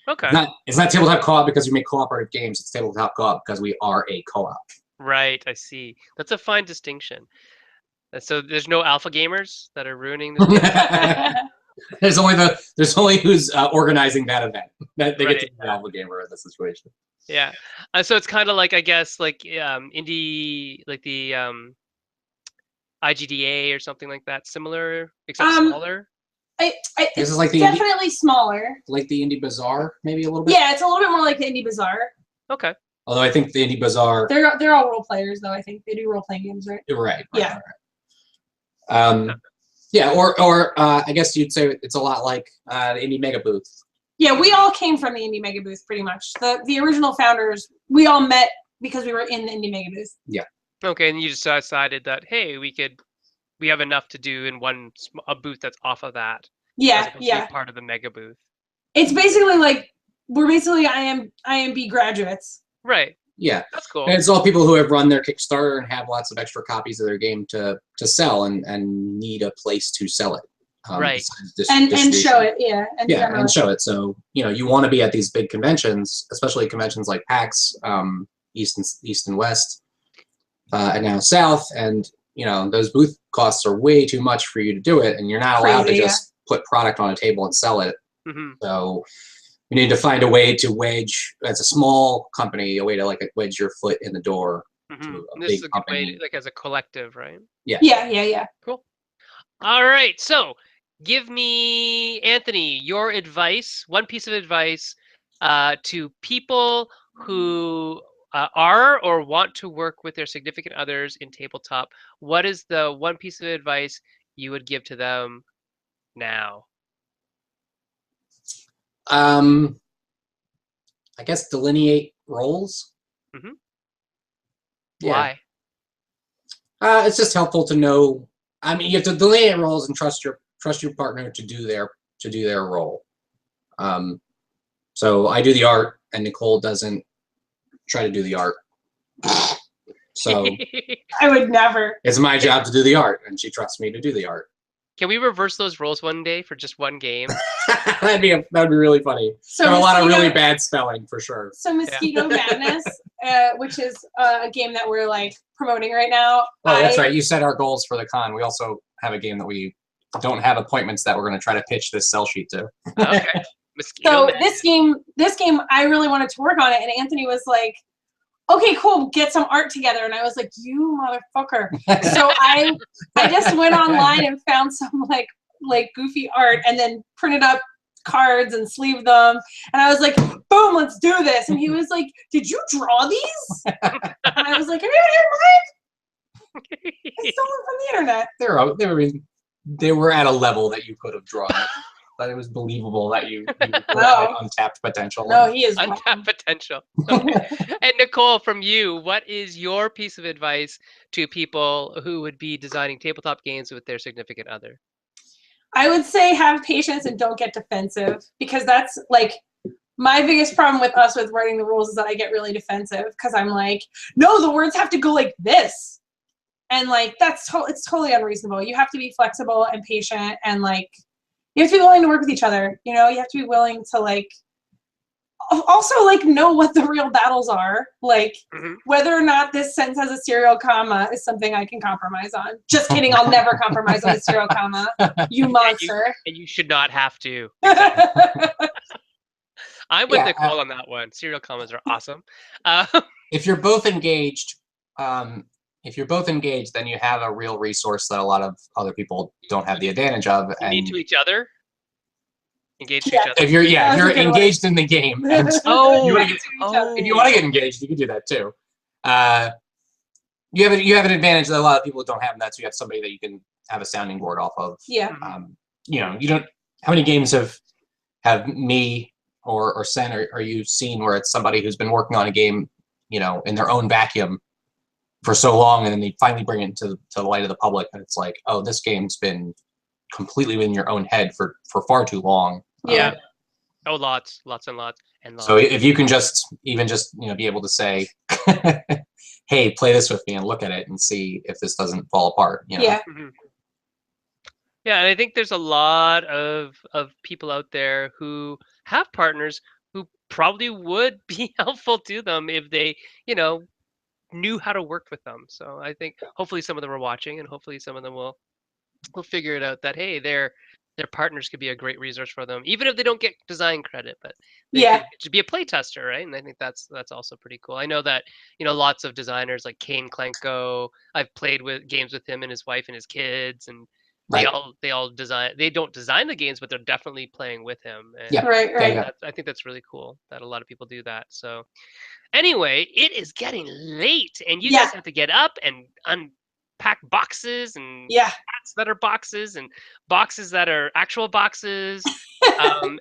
it's not tabletop co-op because we make cooperative games. It's tabletop co-op because we are a co-op. Right, I see. That's a fine distinction. So there's no alpha gamers that are ruining this. There's only who's organizing that event. They get to be the alpha gamer in this situation. Yeah, so it's kind of like, I guess, like indie, like the IGDA or something like that, similar except smaller. This is like the definitely smaller. Like the Indie Bazaar, maybe a little bit. Yeah, it's a little bit more like the Indie Bazaar. Okay. Although I think the Indie Bazaar, they're all role players though. I think they do role playing games, right? Right. Yeah. Yeah, or I guess you'd say it's a lot like the Indie Mega Booth. Yeah, we all came from the Indie Mega Booth, pretty much. The original founders, we all met because we were in the Indie Mega Booth. Yeah. Okay, and you just decided that, hey, we have enough to do in a booth that's off of that. Yeah, yeah. Part of the Mega Booth. It's basically like we're basically IMB graduates. Right. Yeah, that's cool. And it's all people who have run their Kickstarter and have lots of extra copies of their game to sell and need a place to sell it. Right. And show it, yeah. And show it. So, you want to be at these big conventions, especially conventions like PAX, East and West, and now South. And, those booth costs are way too much for you to do it. And you're not allowed to just put product on a table and sell it. So you need to find a way to wedge, as a small company, a way to wedge your foot in the door. To a this is a good company. way to, like, as a collective, right? Yeah. Cool. All right. So give me, Anthony, your advice, one piece of advice to people who are or want to work with their significant others in tabletop. What is the one piece of advice you would give to them now? I guess delineate roles. Mm-hmm. Yeah. Why? It's just helpful to know. I mean, you have to delineate roles and trust your partner to do their role. So I do the art, and Nicole doesn't try to do the art. So I would never. it's my job to do the art, and she trusts me to do the art. Can we reverse those roles one day for just one game? that'd be really funny. So There are a lot of really bad spelling for sure. So Mosquito Madness, which is a game that we're like promoting right now. Oh, that's right. You set our goals for the con. We also have a game that we don't have appointments that we're going to try to pitch this sell sheet to. Okay. So this game, I really wanted to work on it, and Anthony was like, "Okay, cool, get some art together." And I was like, "You motherfucker!" So I just went online and found some like goofy art, and then printed up cards and sleeved them. And I was like, "Boom, let's do this!" And he was like, "Did you draw these?" And I was like, "Have you ever heard mine? I stole them from the internet." They were at a level that you could have drawn it. But it was believable that you had untapped potential. No, he is untapped potential. Okay. And Nicole, from you, what is your piece of advice to people who would be designing tabletop games with their significant other? I would say have patience and don't get defensive, because that's like my biggest problem with writing the rules is that I get really defensive because I'm like, no, the words have to go like this. And like, it's totally unreasonable. You have to be flexible and patient, and like, you have to be willing to work with each other. You know, you have to be willing to like, also like know what the real battles are. Like whether or not this sentence has a serial comma is something I can compromise on. Just kidding. I'll never compromise on a serial comma. You monster. And you should not have to. I'm with Nicole on that one. Serial commas are awesome. If you're both engaged, then you have a real resource that a lot of other people don't have the advantage of. You need to each other. Engage to each other. If you're engaged in the game, and if you want to get engaged, you can do that too. You have an advantage that a lot of people don't have, and that's you have somebody that you can have a sounding board off of. Yeah. You don't. How many games have me or Sen are you seen where it's somebody who's been working on a game, in their own vacuum for so long, and then they finally bring it to the light of the public, and it's like, oh, this game's been completely in your own head for far too long. Yeah. Oh, lots and lots. So if you can just be able to say, hey, play this with me and look at it and see if this doesn't fall apart. Yeah. Yeah, and I think there's a lot of people out there who have partners who probably would be helpful to them if they, knew how to work with them. So I think hopefully some of them are watching, and hopefully some of them will figure it out that, hey, their partners could be a great resource for them, even if they don't get design credit, but they could be a play tester, right? And I think that's also pretty cool. I know that lots of designers like Kane Klenko, I've played with games with him and his wife and his kids, and they all design. They don't design the games, but they're definitely playing with him. And right. I think that's really cool that a lot of people do that. So anyway, it is getting late, and you guys have to get up and unpack boxes and hats that are boxes and boxes that are actual boxes,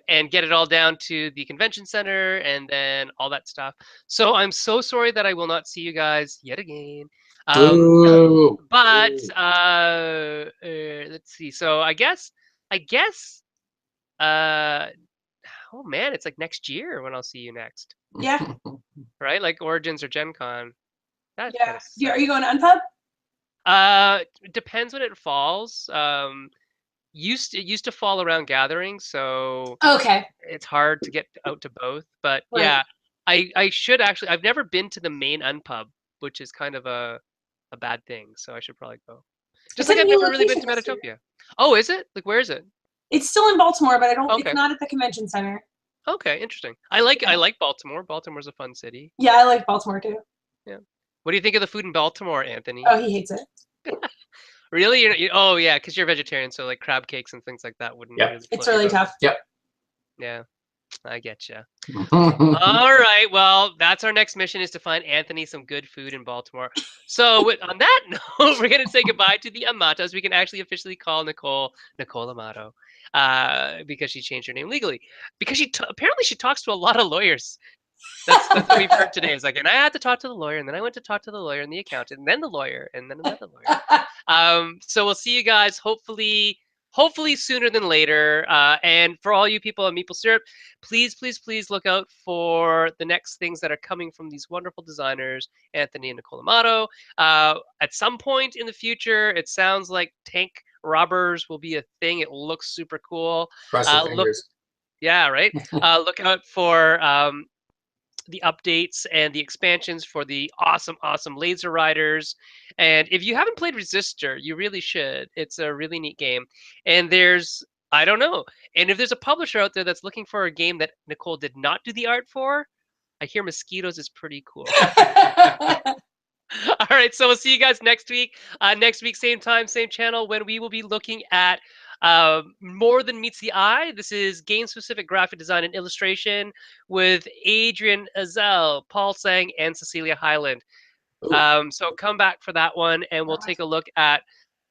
and get it all down to the convention center and then all that stuff. So I'm so sorry that I will not see you guys yet again. But let's see. So I guess oh man, it's like next year when I'll see you next. Yeah. Right? Like Origins or Gen Con. Are you going to Unpub? It depends when it falls. It used to fall around gatherings, so it's hard to get out to both. But yeah, I should actually. I've never been to the main Unpub, which is kind of a bad thing. So I should probably go. Just like I've never really been to Metatopia. Oh, is it? Like, where is it? It's still in Baltimore, but it's not at the convention center. Okay, interesting. I like Baltimore. Baltimore's a fun city. Yeah, I like Baltimore too. Yeah. What do you think of the food in Baltimore, Anthony? Oh, he hates it. Really? Oh yeah, because you're vegetarian, so like crab cakes and things like that wouldn't. Yep. Really It's float your really boat. tough. Yep. Yeah, I get you. All right, well, that's our next mission, is to find Anthony some good food in Baltimore. So on that note, we're going to say goodbye to the Amatos. We can actually officially call Nicole Amato, because she changed her name legally. Because apparently she talks to a lot of lawyers. That's what we've heard today. Is like, and I had to talk to the lawyer, and then I went to talk to the lawyer and the accountant, and then the lawyer, and then another lawyer. So we'll see you guys hopefully sooner than later. And for all you people on Meeple Syrup, please look out for the next things that are coming from these wonderful designers, Anthony and Nicole Amato. At some point in the future, it sounds like tank robbers will be a thing. It looks super cool. Cross your fingers. Yeah, right. Look out for the updates and the expansions for the awesome laser riders. And if you haven't played Resistor, you really should. It's a really neat game. And there's, I don't know, and if there's a publisher out there that's looking for a game that Nicole did not do the art for, I hear Mosquitoes is pretty cool. All right, so we'll see you guys next week. Next week, same time, same channel, when we will be looking at More Than Meets the Eye. This is game-specific graphic design and illustration with Adrian Azell, Paul Sang, and Cecilia Hyland. So come back for that one, and we'll take a look at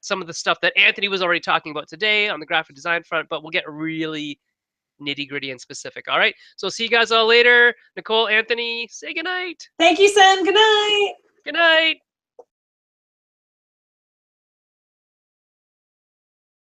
some of the stuff that Anthony was already talking about today on the graphic design front, but we'll get really nitty-gritty and specific. All right, so see you guys all later. Nicole, Anthony, say goodnight. Thank you, Sen. Good night.